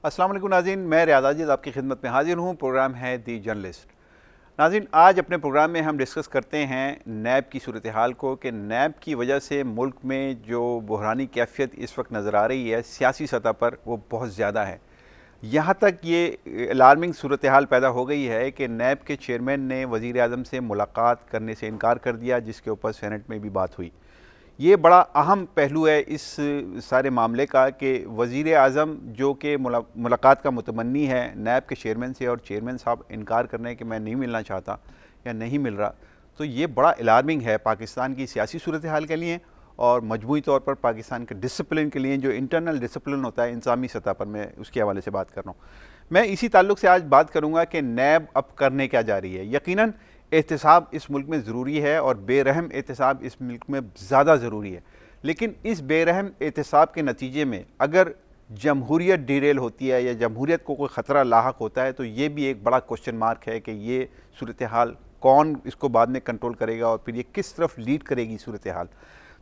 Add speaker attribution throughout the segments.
Speaker 1: अस्सलाम वालेकुम नाज़रीन, मैं रियाज़ आजिज़ आपकी खिदमत में हाजिर हूँ। प्रोग्राम है दी जर्नलिस्ट। नाज़रीन, आज अपने प्रोग्राम में हम डिस्कस करते हैं नैब की सूरत हाल को कि नैब की वजह से मुल्क में जो बहरानी कैफियत इस वक्त नज़र आ रही है सियासी सतह पर, वो बहुत ज़्यादा है। यहाँ तक ये अलार्मिंग सूरत हाल पैदा हो गई है कि नैब के चेयरमैन ने वज़ीर आज़म से मुलाकात करने से इनकार कर दिया, जिसके ऊपर सेनेट में भी बात हुई। ये बड़ा अहम पहलू है इस सारे मामले का कि वज़ीर आज़म जो कि मुलाकात का मुतमन्नी है नैब के चेयरमैन से, और चेयरमैन साहब इनकार कर रहे हैं कि मैं नहीं मिलना चाहता या नहीं मिल रहा, तो ये बड़ा अलार्मिंग है पाकिस्तान की सियासी सूरत हाल के लिए और मजमूई तौर पर पाकिस्तान के डिसिप्लिन के लिए, जो इंटरनल डिसिप्लिन होता है इंसामी सतह पर। मैं उसके हवाले से बात कर रहा हूँ। मैं इसी ताल्लुक़ से आज बात करूँगा कि नैब अब करने क्या जा रही है। यकीनन एहतसाब इस मुल्क में ज़रूरी है और बेरहम एहतसाब इस मुल्क में ज़्यादा ज़रूरी है, लेकिन इस बेरहम एहतसाब के नतीजे में अगर जमहूरियत डिरेल होती है या जमहूरियत को कोई ख़तरा लाहक होता है, तो ये भी एक बड़ा क्वेश्चन मार्क है कि ये सूरत हाल कौन इसको बाद में कंट्रोल करेगा और फिर ये किस तरफ लीड करेगी सूरत हाल।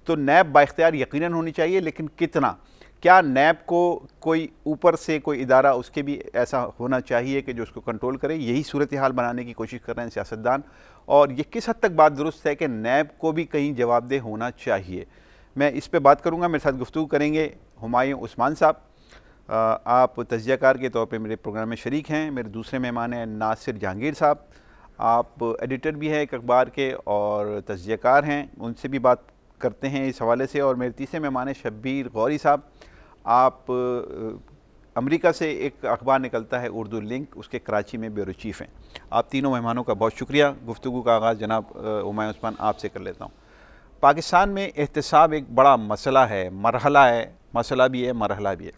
Speaker 1: तो नैब बाइख्तियार यकीनन होनी चाहिए, लेकिन कितना, क्या नैब को कोई ऊपर से कोई इदारा उसके भी ऐसा होना चाहिए कि जो उसको कंट्रोल करे? यही सूरत हाल बनाने की कोशिश कर रहे हैं सियासतदान। और ये किस हद तक बात दुरुस्त है कि नैब को भी कहीं जवाबदेह होना चाहिए? मैं इस पे बात करूंगा। मेरे साथ गुफ्तगू करेंगे हुमायूं उस्मान साहब। आप तज्ज़ियाकार के तौर पे मेरे प्रोग्राम में शरीक हैं। मेरे दूसरे मेहमान हैं नासिर जहांगीर साहब। आप एडिटर भी हैं एक अखबार के और तज्ज़ियाकार हैं, उनसे भी बात करते हैं इस हवाले से। और मेरे तीसरे मेहमान हैं शब्बीर गौरी साहब। आप अमेरिका से एक अखबार निकलता है उर्दू लिंक, उसके कराची में ब्यूरो चीफ़ हैं। आप तीनों मेहमानों का बहुत शुक्रिया। गुफ्तगू का आगाज़ जनाब हुमायूं उस्मान आपसे कर लेता हूँ। पाकिस्तान में एहतसाब एक बड़ा मसला है, मरहला है, मसला भी है, मरहला भी है।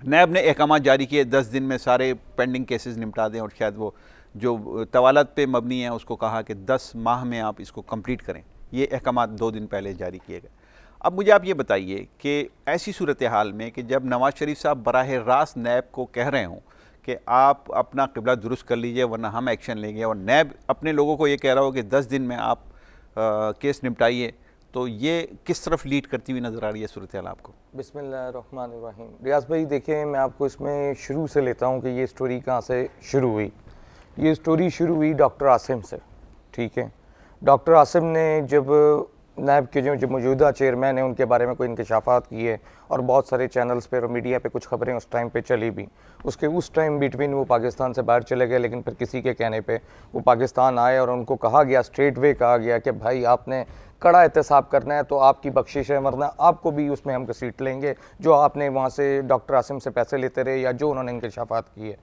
Speaker 1: नैब ने अहकाम जारी किए 10 दिन में सारे पेंडिंग केसेस निपटा दें, और शायद वो जो तवालत पे मबनी है उसको कहा कि 10 माह में आप इसको कंप्लीट करें। ये अहकाम 2 दिन पहले जारी किए गए। अब मुझे आप ये बताइए कि ऐसी सूरत हाल में कि जब नवाज़ शरीफ साहब बराह रास्त नैब को कह रहे हों कि आप अपना क़िबला दुरुस्त कर लीजिए वरना हम एक्शन लेंगे, और नैब अपने लोगों को ये कह रहा हो कि 10 दिन में आप केस निपटाइए, तो ये किस तरफ लीड करती हुई नज़र आ रही है सूरत हाल आपको?
Speaker 2: बिस्मिल्लाहिर्रहमानिर्रहीम। रियाज भाई देखिए, मैं आपको इसमें शुरू से लेता हूँ कि ये स्टोरी कहाँ से शुरू हुई। ये स्टोरी शुरू हुई डॉक्टर आसिम से। ठीक है, डॉक्टर आसिम ने जब नैब के जो मौजूदा चेयरमैन हैं उनके बारे में कोई इंकशाफात किए और बहुत सारे चैनल्स पे और मीडिया पे कुछ खबरें उस टाइम पे चली भी, उसके उस टाइम बिटवीन वो पाकिस्तान से बाहर चले गए, लेकिन फिर किसी के कहने पे वो पाकिस्तान आए और उनको कहा गया, स्ट्रेट वे कहा गया कि भाई आपने कड़ा एहतसाब करना है तो आपकी बख्शिश है, वरना आपको भी उसमें हम घसीट लेंगे जो आपने वहाँ से डॉक्टर आसिम से पैसे लेते रहे या जो उन्होंने इंकशाफात किए।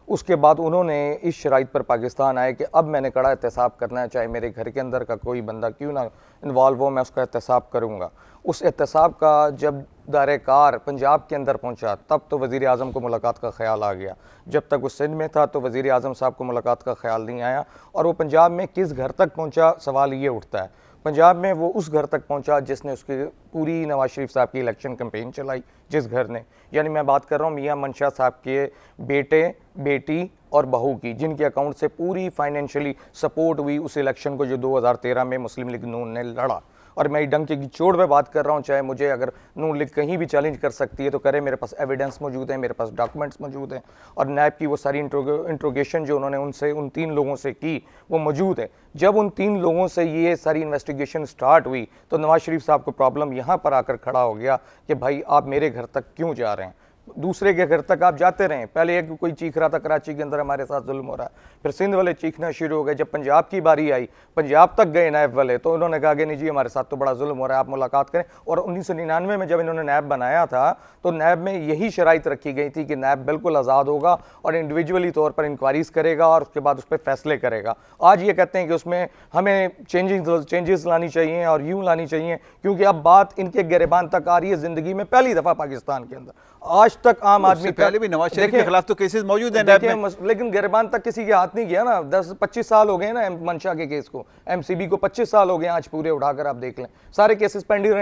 Speaker 2: उसके बाद उन्होंने इस शराइत पर पाकिस्तान आए कि अब मैंने कड़ा एहतसाब करना है, चाहे मेरे घर के अंदर का कोई बंदा क्यों ना इन्वॉल्व हो, मैं उसका एहतसाब करूँगा। उस एहतसाब का जब दायरे कार पंजाब के अंदर पहुँचा तब तो वज़ीर आज़म को मुलाकात का ख्याल आ गया। जब तक वो सिंध में था तो वज़ीर आज़म साहब को मुलाकात का ख्याल नहीं आया, और वो पंजाब में किस घर तक पहुँचा, सवाल ये उठता है। पंजाब में वो उस घर तक पहुंचा जिसने उसकी पूरी नवाज शरीफ साहब की इलेक्शन कैंपेन चलाई, जिस घर ने, यानी मैं बात कर रहा हूँ मियां मंशा साहब के बेटे, बेटी और बहू की, जिनके अकाउंट से पूरी फाइनेंशियली सपोर्ट हुई उस इलेक्शन को जो 2013 में मुस्लिम लीग नून ने लड़ा। और मैं डंके की चोट पे बात कर रहा हूँ, चाहे मुझे अगर नून लीग कहीं भी चैलेंज कर सकती है तो करे, मेरे पास एविडेंस मौजूद है, मेरे पास डॉक्यूमेंट्स मौजूद हैं, और नैब की वो सारी इंट्रोगेशन जो उन्होंने उनसे उन 3 लोगों से की वो मौजूद है। जब उन 3 लोगों से ये सारी इन्वेस्टिगेशन स्टार्ट हुई तो नवाज शरीफ साहब को प्रॉब्लम यहाँ पर आकर खड़ा हो गया कि भाई आप मेरे घर तक क्यों जा रहे हैं, दूसरे के घर तक आप जाते रहें। पहले एक कोई चीख रहा था कराची के अंदर हमारे साथ जुल्म हो रहा है, फिर सिंध वाले चीखना शुरू हो गए। जब पंजाब की बारी आई, पंजाब तक गए नैब वाले, तो उन्होंने कहा कि नहीं जी हमारे साथ तो बड़ा जुल्म हो रहा है, आप मुलाकात करें। और 1999 में जब इन्होंने नैब बनाया था तो नैब में यही शराइत रखी गई थी कि नैब बिल्कुल आज़ाद होगा और इंडिविजुअली तौर पर इंक्वायरीज करेगा और उसके बाद उस पर फैसले करेगा। आज ये कहते हैं कि उसमें हमें चेंजेस लानी चाहिए और यूँ लानी चाहिए, क्योंकि अब बात इनके गिरबान तक आ रही है। ज़िंदगी में पहली दफ़ा पाकिस्तान के अंदर आज तक आम आदमी,
Speaker 1: पहले भी नवाज शरीफ के खिलाफ तो केसेस मौजूद हैं नैब में,
Speaker 2: लेकिन गिरबान तक किसी के हाथ नहीं गया ना। 10-25 साल हो गए ना मंशा के केस को, एमसीबी को 25 साल हो गए आज पूरे उठाकर आप देख लें, सारे केसेस पेंडिंग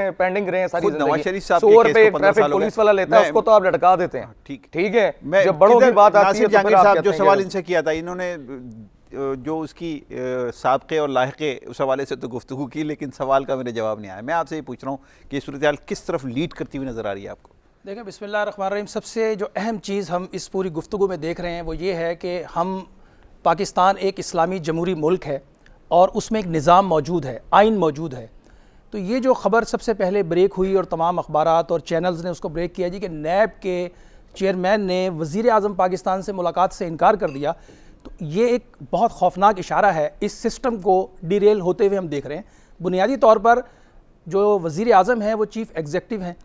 Speaker 2: रहे सारी जिंदगी।
Speaker 1: नवाज शरीफ साहब
Speaker 2: 100 रुपए ट्रैफिक पुलिस वाला लेता है उसको तो आप लटका देते हैं। ठीक है, जब बड़ों की बात आती है तो फिर आप
Speaker 1: जो सवाल इनसे किया था इन्होंने, जो उसकी साबक़े और लाहिक़े उस हवाले से तो गुफ्तगू की, लेकिन सवाल का मेरे जवाब नहीं आया। मैं आपसे ये पूछ रहा हूँ कि सूरत हाल किस तरफ लीड करती हुई नज़र आ रही है आपको?
Speaker 3: देखें, बिस्मिल्लाहिर्रहमानिर्रहीम, सबसे जो अहम चीज़ हम इस पूरी गुफ्तगू में देख रहे हैं वो ये है कि हम पाकिस्तान एक इस्लामी जमहूरी मुल्क है और उसमें एक निज़ाम मौजूद है, आइन मौजूद है। तो ये जो ख़बर सबसे पहले ब्रेक हुई और तमाम अखबारात और चैनल्स ने उसको ब्रेक किया जी कि नैब के चेयरमैन ने वज़ीर आज़म पाकिस्तान से मुलाकात से इनकार कर दिया, तो ये एक बहुत खौफनाक इशारा है। इस सिस्टम को डिरेल होते हुए हम देख रहे हैं। बुनियादी तौर पर जो वज़ीर आज़म हैं वो चीफ़ एग्जेक्टिव हैं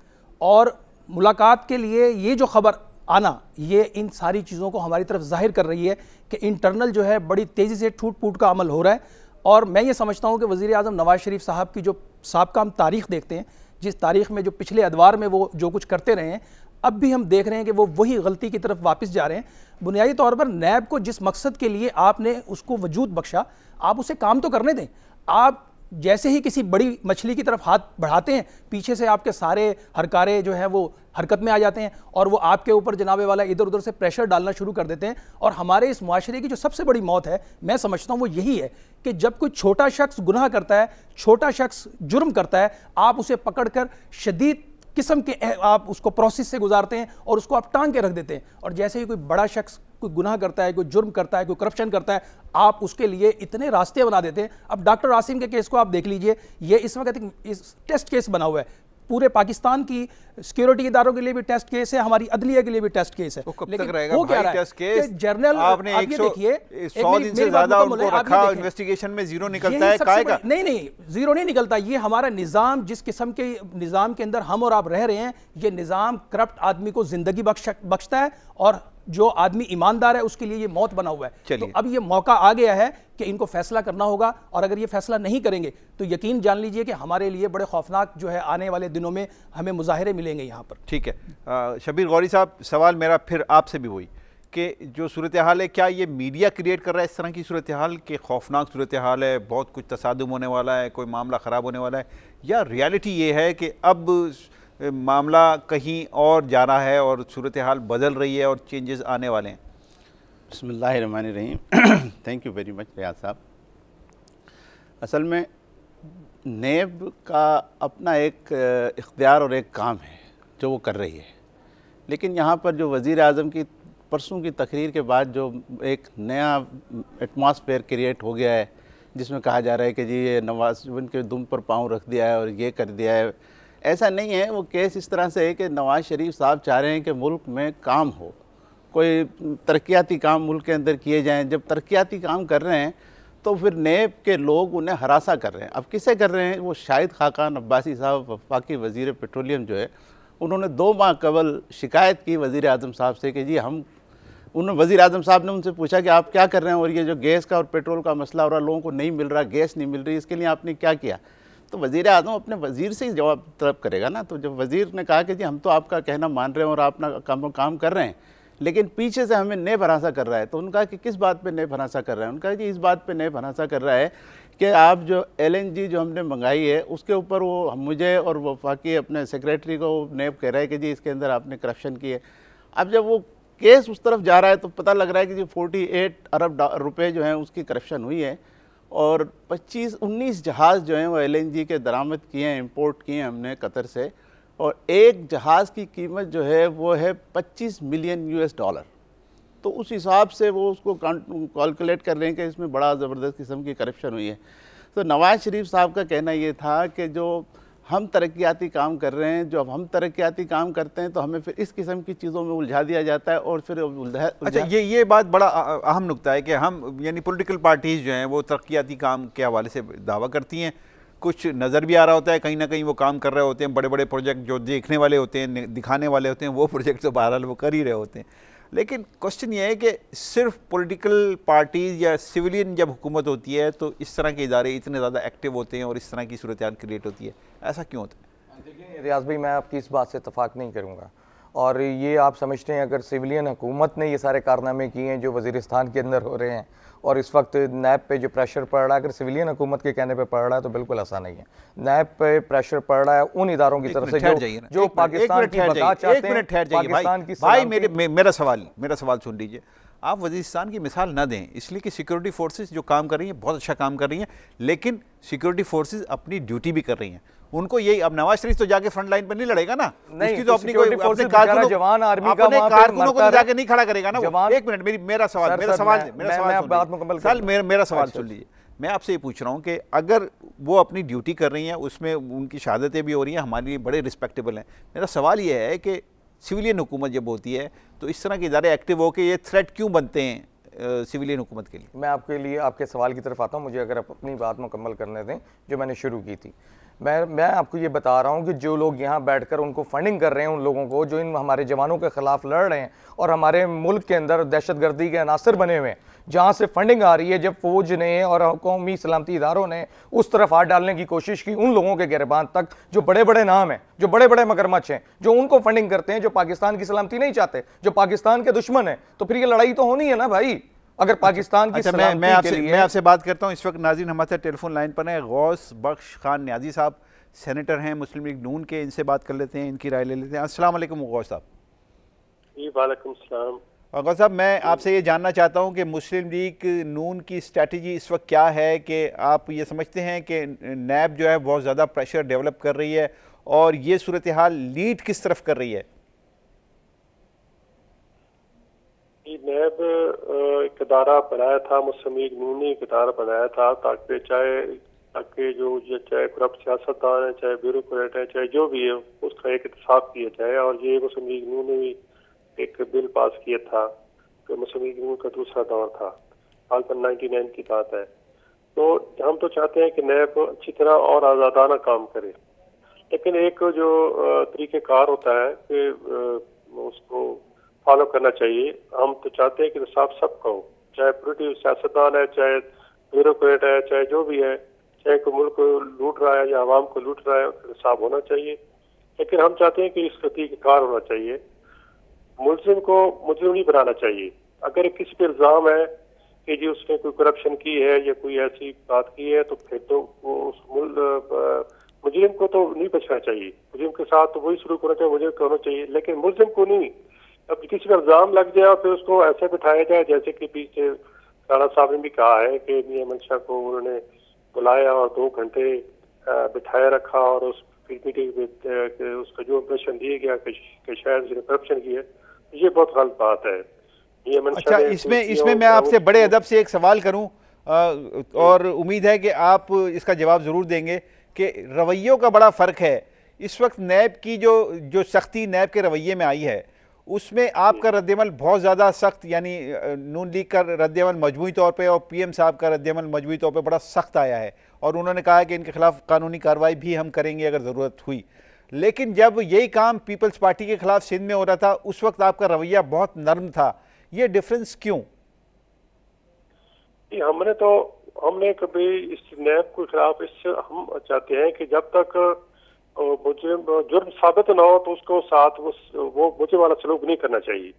Speaker 3: और मुलाकात के लिए ये जो ख़बर आना, ये इन सारी चीज़ों को हमारी तरफ ज़ाहिर कर रही है कि इंटरनल जो है बड़ी तेज़ी से टूट फूट का अमल हो रहा है। और मैं ये समझता हूँ कि वज़ीर आज़म नवाज़ शरीफ साहब की जो साबका हम तारीख़ देखते हैं, जिस तारीख़ में जो पिछले अदवार में वो जो कुछ करते रहे हैं, अब भी हम देख रहे हैं कि वो वही गलती की तरफ वापस जा रहे हैं। बुनियादी तौर पर नैब को जिस मकसद के लिए आपने उसको वजूद बख्शा, आप उसे काम तो करने दें। आप जैसे ही किसी बड़ी मछली की तरफ हाथ बढ़ाते हैं, पीछे से आपके सारे हरकारे जो हैं वो हरकत में आ जाते हैं और वो आपके ऊपर जनाबे वाला इधर उधर से प्रेशर डालना शुरू कर देते हैं। और हमारे इस मुआशरे की जो सबसे बड़ी मौत है, मैं समझता हूँ वो यही है कि जब कोई छोटा शख्स गुनाह करता है, छोटा शख्स जुर्म करता है, आप उसे पकड़कर शदीद किस्म के आप उसको प्रोसेस से गुजारते हैं और उसको आप टांग के रख देते हैं। और जैसे ही कोई बड़ा शख्स कोई गुनाह करता है, कोई जुर्म करता है, कोई करप्शन करता है, आप उसके लिए इतने रास्ते बना देते हैं। अब डॉक्टर आसिम के केस को आप देख लीजिए, ये इस वक्त एक इस टेस्ट केस बना हुआ है। पूरे पाकिस्तान की सिक्योरिटी इदारों के लिए भी टेस्ट केस है, हमारी अदलिया के लिए भी टेस्ट केस है।
Speaker 1: तो कब
Speaker 3: लेकिन
Speaker 1: तक रहेगा
Speaker 3: वो क्या
Speaker 1: भाई टेस्ट केस?
Speaker 3: जर्नल
Speaker 1: आपने 100 दिन से ज्यादा उनको रखा, इन्वेस्टिगेशन में जीरो निकलता है, काय का?
Speaker 3: नहीं, जीरो नहीं निकलता। ये हमारा निज़ाम, जिस किस्म के निज़ाम के अंदर हम और आप रह रहे हैं, ये निज़ाम करप्ट आदमी को जिंदगी बख्शता है और जो आदमी ईमानदार है उसके लिए ये मौत बना हुआ है। तो अब ये मौका आ गया है कि इनको फैसला करना होगा और अगर ये फैसला नहीं करेंगे तो यकीन जान लीजिए कि हमारे लिए बड़े खौफनाक जो है आने वाले दिनों में हमें मुजाहिरे मिलेंगे यहाँ पर।
Speaker 1: ठीक है शबीर गौरी साहब, सवाल मेरा फिर आपसे भी वही कि जो सूरत हाल है, क्या ये मीडिया क्रिएट कर रहा है इस तरह की सूरत हाल कि खौफनाक सूरत हाल है, बहुत कुछ तसादुम होने वाला है, कोई मामला ख़राब होने वाला है, या रियलिटी ये है कि अब मामला कहीं और जा रहा है और सूरत हाल बदल रही है और चेंजेस आने वाले हैं?
Speaker 4: बिस्मिल्लाहिर्रहमानिर्रहीम। थैंक यू वेरी मच रियाज साहब। असल में नेब का अपना एक इख्तियार और एक काम है जो वो कर रही है, लेकिन यहाँ पर जो वज़ीर आज़म की परसों की तकरीर के बाद जो एक नया एटमॉस्फेयर क्रिएट हो गया है, जिसमें कहा जा रहा है कि जी ये नवाज के दुम पर पाँव रख दिया है और ये कर दिया है, ऐसा नहीं है। वो केस इस तरह से है कि नवाज़ शरीफ साहब चाह रहे हैं कि मुल्क में काम हो, कोई तरक्याती काम मुल्क के अंदर किए जाएं। जब तरक्याती काम कर रहे हैं तो फिर नेब के लोग उन्हें हरासा कर रहे हैं। अब किसे कर रहे हैं? वो शाहिद खाकान अब्बासी साहब, वफाकी वज़ीर पेट्रोलियम जो है, उन्होंने 2 माह कबल शिकायत की वज़ीर आज़म साहब से कि जी वज़ीर आज़म साहब ने उनसे पूछा कि आप क्या कर रहे हैं और ये जो गैस का और पेट्रोल का मसला हो रहा, लोगों को नहीं मिल रहा, गैस नहीं मिल रही, इसके लिए आपने क्या किया? तो वज़ीर आज़म अपने वज़ीर से ही जवाब तलब करेगा ना। तो जब वज़ीर ने कहा कि जी हम तो आपका कहना मान रहे हैं और अपना काम कर रहे हैं, लेकिन पीछे से हमें नए भरासा कर रहा है, तो उनका कि किस बात पे नए भरासा कर रहा है? उनका कि इस बात पे नए भरासा कर रहा है कि आप जो LNG जो हमने मंगाई है उसके ऊपर वो मुझे और वफाकी अपने सेक्रेटरी को नेब कह रहा है कि जी इसके अंदर आपने करप्शन की है। अब जब वो केस उस तरफ जा रहा है तो पता लग रहा है कि जी 48 अरब रुपये जो हैं उसकी करप्शन हुई है और 19 जहाज़ जो हैं वो LNG के दरामद किए हैं, इंपोर्ट किए हैं हमने कतर से, और एक जहाज़ की कीमत जो है वो है $25 मिलियन। तो उस हिसाब से वो उसको कैलकुलेट कर रहे हैं कि इसमें बड़ा ज़बरदस्त किस्म की करप्शन हुई है। तो नवाज़ शरीफ साहब का कहना ये था कि जो हम तरक्याती काम कर रहे हैं, जब हम तरक्याती काम करते हैं तो हमें फिर इस किस्म की चीज़ों में उलझा दिया जाता है और फिर
Speaker 1: अच्छा, ये बात बड़ा अहम नुक्ता है कि हम यानी पॉलिटिकल पार्टीज़ जो हैं वो तरक्याती काम के हवाले से दावा करती हैं, कुछ नज़र भी आ रहा होता है, कहीं ना कहीं वो काम कर रहे होते हैं, बड़े बड़े प्रोजेक्ट जो देखने वाले होते हैं, दिखाने वाले होते हैं, वो प्रोजेक्ट तो बहरहाल वो कर ही रहे होते हैं। लेकिन क्वेश्चन ये है कि सिर्फ पॉलिटिकल पार्टीज़ या सिविलियन जब हुकूमत होती है तो इस तरह के इदारे इतने ज़्यादा एक्टिव होते हैं और इस तरह की सूरत हाल क्रिएट होती है, ऐसा क्यों होता है?
Speaker 2: देखिए रियाज भाई, मैं आपकी इस बात से इतफाक़ नहीं करूँगा। और ये आप समझते हैं अगर सिविलियन हुकूमत ने ये सारे कारनामे किए हैं जो वज़ीरिस्तान के अंदर हो रहे हैं और इस वक्त नैब पे जो प्रेशर पड़ रहा है, अगर सिविलियन हुकूमत के कहने पे पड़ रहा है तो बिल्कुल ऐसा नहीं है। नैब पे प्रेशर पड़ रहा है उन इदारों की तरफ से जो पाकिस्तान की बका चाहते हैं।
Speaker 1: भाई मेरा सवाल सुन लीजिए। आप वज़ीरिस्तान की मिसाल ना दें, इसलिए कि सिक्योरिटी फोर्सेस जो काम कर रही हैं बहुत अच्छा काम कर रही हैं, लेकिन सिक्योरिटी फोर्सेस अपनी ड्यूटी भी कर रही हैं। उनको यही, अब नवाज शरीफ तो जाके फ्रंट लाइन पर नहीं लड़ेगा ना, उसकी तो अपनी कोई अपने कारकुनों को जाके नहीं खड़ा करेगा ना वो। एक मिनट, मेरा सवाल सुन लीजिए। मैं आपसे ये पूछ रहा हूँ कि अगर वो अपनी ड्यूटी कर रही हैं, उसमें उनकी शहादतें भी हो रही हैं, हमारे लिए बड़े रिस्पेक्टेबल हैं। मेरा सवाल ये है कि सिविलियन हुकूमत जब होती है तो इस तरह के इदारे एक्टिव होकर ये थ्रेट क्यों बनते हैं सिविलियन हुकूमत के लिए?
Speaker 2: मैं आपके लिए आपके सवाल की तरफ आता हूँ, मुझे अगर आप अपनी बात मुकम्मल करने दें जो मैंने शुरू की थी। मैं आपको ये बता रहा हूँ कि जो लोग यहाँ बैठकर उनको फंडिंग कर रहे हैं, उन लोगों को जो इन हमारे जवानों के ख़िलाफ़ लड़ रहे हैं और हमारे मुल्क के अंदर दहशतगर्दी के अनासर बने हुए हैं, जहाँ से फंडिंग आ रही है, जब फ़ौज ने और कौमी सलामती इदारों ने उस तरफ हाथ डालने की कोशिश की, उन लोगों के गिरबान तक जो बड़े बड़े नाम हैं, जो बड़े बड़े मगरमच्छ हैं, जो उनको फंडिंग करते हैं, जो पाकिस्तान की सलामती नहीं चाहते, जो पाकिस्तान के दुश्मन हैं, तो फिर ये लड़ाई तो होनी है ना भाई। अगर पाकिस्तान की
Speaker 1: मैं आपसे बात करता हूँ। इस वक्त नाज़रीन हमारे साथ टेलीफोन लाइन पर है गौस बख्श खान न्याजी साहब, सेनेटर हैं मुस्लिम लीग नून के। इनसे बात कर लेते हैं, इनकी राय ले लेते हैं। अस्सलाम वालेकुम गौस साहब।
Speaker 5: जी वालेकुम सलाम।
Speaker 1: और गौस साहब, मैं आपसे ये जानना चाहता हूँ कि मुस्लिम लीग नून की स्ट्रैटेजी इस वक्त क्या है, कि आप ये समझते हैं कि नैब जो है बहुत ज़्यादा प्रेशर डेवलप कर रही है और ये सूरत हाल लीड किस तरफ कर रही है?
Speaker 5: नैब एक इदारा बनाया था, मुस्लिम लीग नून ने एक इदारा बनाया था ताकि जो चाहे करप्ट सियासतदान है, चाहे ब्यूरोक्रेट है, चाहे जो भी है, उसका एक इंतखाब किया जाए। और ये मुस्लिम लीग नून ने भी एक बिल पास किया था, तो मुस्लिम लीग नून का दूसरा दौर था, हाल पर 99 की बात है। तो हम तो चाहते हैं कि नैब अच्छी तरह और आज़ादाना काम करे, लेकिन एक जो तरीक़ेकार होता है कि उसको फॉलो करना चाहिए। हम तो चाहते हैं कि इंसाफ सबका हो, चाहे पॉलिटिकल सियासतदान है, चाहे ब्यूरोक्रेट है, चाहे जो भी है, चाहे कोई मुल्क को लूट रहा है या आवाम को लूट रहा है, इंसाफ होना चाहिए। लेकिन हम चाहते हैं कि इसका तरीक़ेकार होना चाहिए, मुल्ज़िम को मुजरिम नहीं बनाना चाहिए। अगर किसी पे इल्ज़ाम है कि जी उसने कोई करप्शन की है या कोई ऐसी बात की है, तो फिर तो वो उस मुजरिम को तो नहीं बचना चाहिए, मुजरिम के साथ तो वही सलूक होना चाहिए, मुजरिम को होना चाहिए, लेकिन मुल्ज़िम को नहीं। अब किसी पर इल्ज़ाम लग जाए और फिर उसको ऐसे बिठाया जाए, जैसे कि पीछे राणा साहब ने भी कहा है कि मियां मंशा को उन्होंने बुलाया और 2 घंटे बिठाया रखा और उस मीटिंग में उसका जो इंप्रेशन दिया गया कि शायद उसने करप्शन की है, ये बहुत गलत बात है।
Speaker 1: अच्छा, इसमें मैं आपसे बड़े अदब से एक सवाल करूं और उम्मीद है कि आप इसका जवाब ज़रूर देंगे कि रवैयों का बड़ा फ़र्क है। इस वक्त नैब की जो सख्ती नैब के रवैये में आई है, उसमें आपका रद्दअमल बहुत ज़्यादा सख्त, यानी नून लीग का रद्दअमल मजमूई तौर पे और पीएम साहब का रद्दअमल मजमूई तौर पे बड़ा सख्त आया है और उन्होंने कहा कि इनके खिलाफ कानूनी कार्रवाई भी हम करेंगे अगर ज़रूरत हुई। लेकिन जब यही काम पीपल्स पार्टी के खिलाफ सिंध में हो रहा था, उस वक्त आपका रवैया बहुत नर्म था। ये डिफरेंस क्यों?
Speaker 5: हमने कभी इस नैब के खिलाफ इससे हम चाहते हैं कि जब तक जुर्म साबित ना हो तो उसको साथ वो मुझे वाला सलूक नहीं करना चाहिए,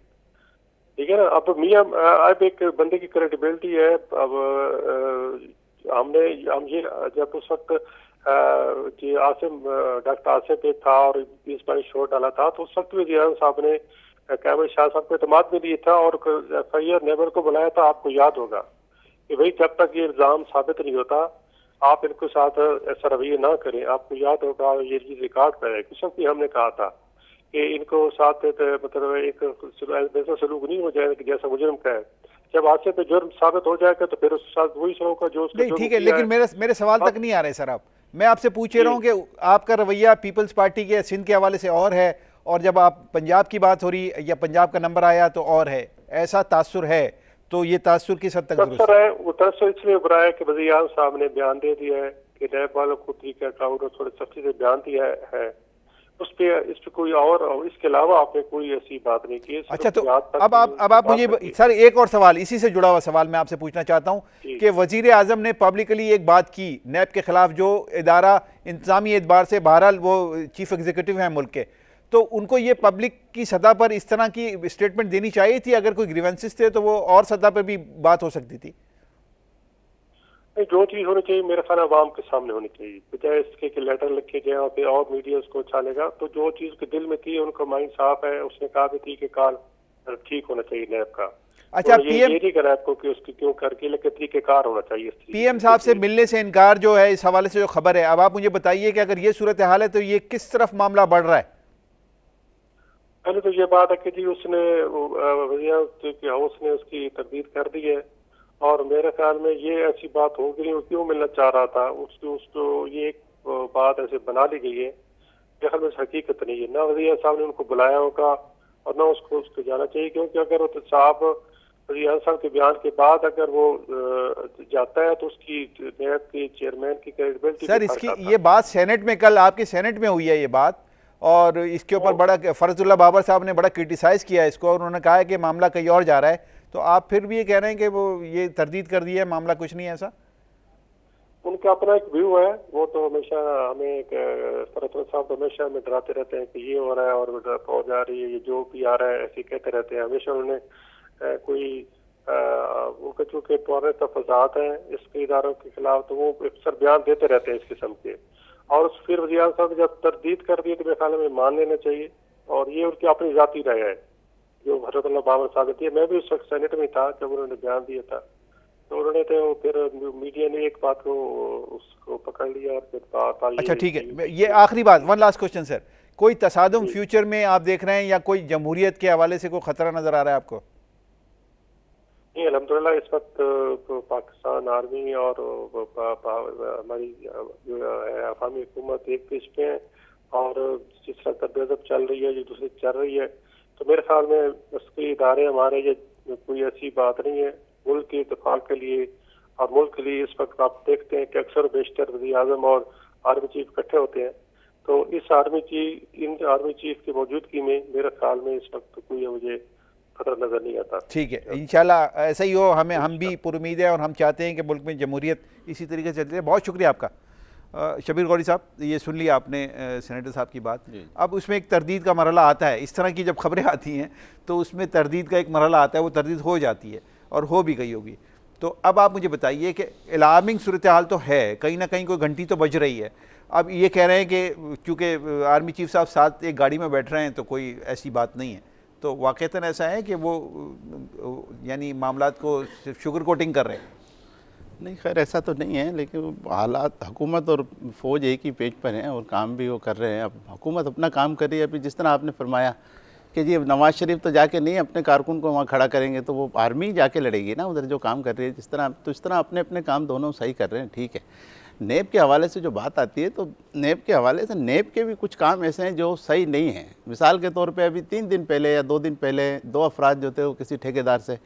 Speaker 5: ठीक है ना। अब एक बंदे की क्रेडिबिलिटी है। अब हम ये जब उस वक्त डॉक्टर आसिम पे था और 20 बार शोर डाला था, तो उस वक्त भी जियान साहब ने कैमर शाह साहब को एतमाद में दिया था और FIR नेबर को बुलाया था। आपको याद होगा कि भाई जब तक ये इल्ज़ाम साबित नहीं होता आप इनके साथ ऐसा रवैया ना करें। आपको याद होगा ये रिकॉर्ड पर है, कुछ भी हमने कहा था कि इनको साथ मतलब एक वैसा सलूक नहीं हो जाए जैसा मुजरिम का है। जब हादसे पे जुर्म साबित हो जाएगा तो फिर उसके साथ वही सलूक का जो
Speaker 1: नहीं, ठीक है, लेकिन मेरे सवाल तक नहीं आ रहे सर। आप, मैं आपसे पूछ रहा हूँ कि आपका रवैया पीपल्स पार्टी के सिंध के हवाले से और है, और जब आप पंजाब की बात हो रही या पंजाब का नंबर आया तो और है, ऐसा तासुर है। तो ये तासुर किस हद तक दुरुस्त है?
Speaker 5: वो तासुर इसलिए उभरा है कि वज़ीर साहब ने बयान दे दिया है कि नैब वालों को तरीका थोड़े सख्ती से बयान दिया है उस पे कोई और इसके अलावा आपने कोई ऐसी बात नहीं की।
Speaker 1: अच्छा, तो अब आप मुझे सर एक और सवाल, इसी से जुड़ा हुआ सवाल मैं आपसे पूछना चाहता हूँ कि वजीर आजम ने पब्लिकली एक बात की नैब के खिलाफ, जो इदारा इंतजामी एतबार से बहरहाल वो चीफ एग्जीक्यूटिव हैं मुल्क के, तो उनको ये पब्लिक की सतह पर इस तरह की स्टेटमेंट देनी चाहिए थी। अगर कोई ग्रीवेंसेस थे तो वो और सतह पर भी बात हो सकती थी।
Speaker 5: जो चीज होनी चाहिए मेरे ख्याल आवाम के सामने होनी चाहिए, बजाय इसके कि लेटर लिखे जाए और फिर और मीडिया उसको उछालेगा। तो जो चीज के दिल में थी, उनका माइंड साफ है, उसने कहा भी थी कि काल ठीक होना चाहिए नैब का।
Speaker 1: अच्छा,
Speaker 5: ये नहीं करा आपको कि उसकी क्यों करके, लेकिन तरीकेकार होना चाहिए।
Speaker 1: पीएम साहब से मिलने से इनकार जो है इस हवाले से जो खबर है, अब आप मुझे बताइए कि अगर ये सूरत हाल है तो ये किस तरफ मामला बढ़ रहा है?
Speaker 5: पहले तो ये बात है कि जी उसने हाउस ने उसकी तरदीद कर दी है, और मेरे ख्याल में ये ऐसी बात हो गई, वो क्यों मिलना चाह रहा था उसको ये एक बात ऐसे बना ली गई है, ख्याल में हकीकत नहीं है। ना वज़ीर साहब ने उनको बुलाया होगा और ना उसको जाना चाहिए, क्योंकि अगर वो साहब वज़ीर साहब के बयान के बाद अगर वो जाता है तो उसकी नैब के चेयरमैन की क्रेडिबिलिटी।
Speaker 1: सर इसकी ये बात सेनेट में, कल आपके सेनेट में हुई है ये बात, और इसके ऊपर बड़ा फरजुल्लाह बाबर साहब ने बड़ा क्रिटिसाइज़ किया इसको, और उन्होंने कहा है कि मामला कहीं और जा रहा है। तो आप फिर भी ये कह रहे हैं कि वो ये तरदीद कर दी है, मामला कुछ नहीं है ऐसा?
Speaker 5: उनका अपना एक व्यू है, वो तो हमेशा हमें फरजुल्लाह साहब हमेशा हमें डराते रहते हैं कि ये हो रहा है और फौज आ रही है, ये जो भी आ रहा है ऐसे कहते रहते हैं। हमेशा उन्होंने कोई उनका चूँकि पुराने तफजात हैं इसके इदारों के खिलाफ, तो वो अक्सर बयान देते रहते हैं इस किस्म के, और फिर वज़ीर साहब ने जब तरदीद कर दी तो मेरे ख्याल में मान लेना चाहिए। और ये उनकी अपनी ज़ाती राय है जो फरजुल्लाह बाबर साहब थी। मैं भी उस वक्त सेनेट में था जब उन्होंने बयान दिया था, तो उन्होंने तो फिर मीडिया ने एक बात को उसको पकड़ लिया और फिर बात।
Speaker 1: अच्छा ठीक है, ये आखिरी बात, वन लास्ट क्वेश्चन सर, कोई तसादुम फ्यूचर में आप देख रहे हैं या कोई जमहूरियत के हवाले से कोई खतरा नजर आ रहा है आपको?
Speaker 5: नहीं, अल्हम्दुलिल्लाह इस वक्त पाकिस्तान आर्मी और हमारी जो है अवामी हुकूमत एक पेज पे है, और जिस तरह तर्बीयत चल रही है जो दूसरी चल रही है, तो मेरे ख्याल में उसके इदारे हमारे ये कोई ऐसी बात नहीं है। मुल्क के इत्तेफाक के लिए और मुल्क के लिए इस वक्त आप देखते हैं कि अक्सर बेशतर वज़ीर आज़म और आर्मी चीफ इकट्ठे होते हैं, तो इस इन आर्मी चीफ की मौजूदगी में मेरे ख्याल में इस वक्त कोई मुझे खतरा नजर नहीं आता।
Speaker 1: ठीक है, इंशाल्लाह ऐसा ही हो, हम भी पुरुमीद है और हम चाहते हैं कि मुल्क में जमहूरियत इसी तरीके से चलती है। बहुत शुक्रिया आपका शबीर गौरी साहब, ये सुन लिया आपने सेनेटर साहब की बात। अब उसमें एक तरदीद का मरहला आता है, इस तरह की जब खबरें आती हैं तो उसमें तरदीद का एक मरहला आता है, वो तरदीद हो जाती है और हो भी गई होगी। तो अब आप मुझे बताइए कि अलार्मिंग सूरत हाल तो है, कहीं ना कहीं कोई घंटी तो बज रही है। अब ये कह रहे हैं कि चूँकि आर्मी चीफ साहब साथ एक गाड़ी में बैठ रहे हैं तो कोई ऐसी बात नहीं है, तो वाक़तन ऐसा है कि वो यानी मामलात को सिर्फ शुगर कोटिंग कर रहे हैं?
Speaker 4: नहीं, खैर ऐसा तो नहीं है, लेकिन हालात हुकूमत और फ़ौज एक ही पेज पर हैं और काम भी वो कर रहे हैं। अब हुकूमत अपना काम कर रही है। अभी जिस तरह आपने फरमाया कि जी अब नवाज़ शरीफ तो जाके नहीं अपने कारकुन को वहाँ खड़ा करेंगे, तो वो आर्मी जाके लड़ेगी ना उधर जो काम कर रही है जिस तरह, तो इस तरह अपने अपने काम दोनों सही कर रहे हैं। ठीक है, नेब के हवाले से जो बात आती है, तो नेब के हवाले से नेब के भी कुछ काम ऐसे हैं जो सही नहीं हैं। मिसाल के तौर पे अभी 3 दिन पहले या 2 दिन पहले 2 अफराद जो थे वो किसी ठेकेदार से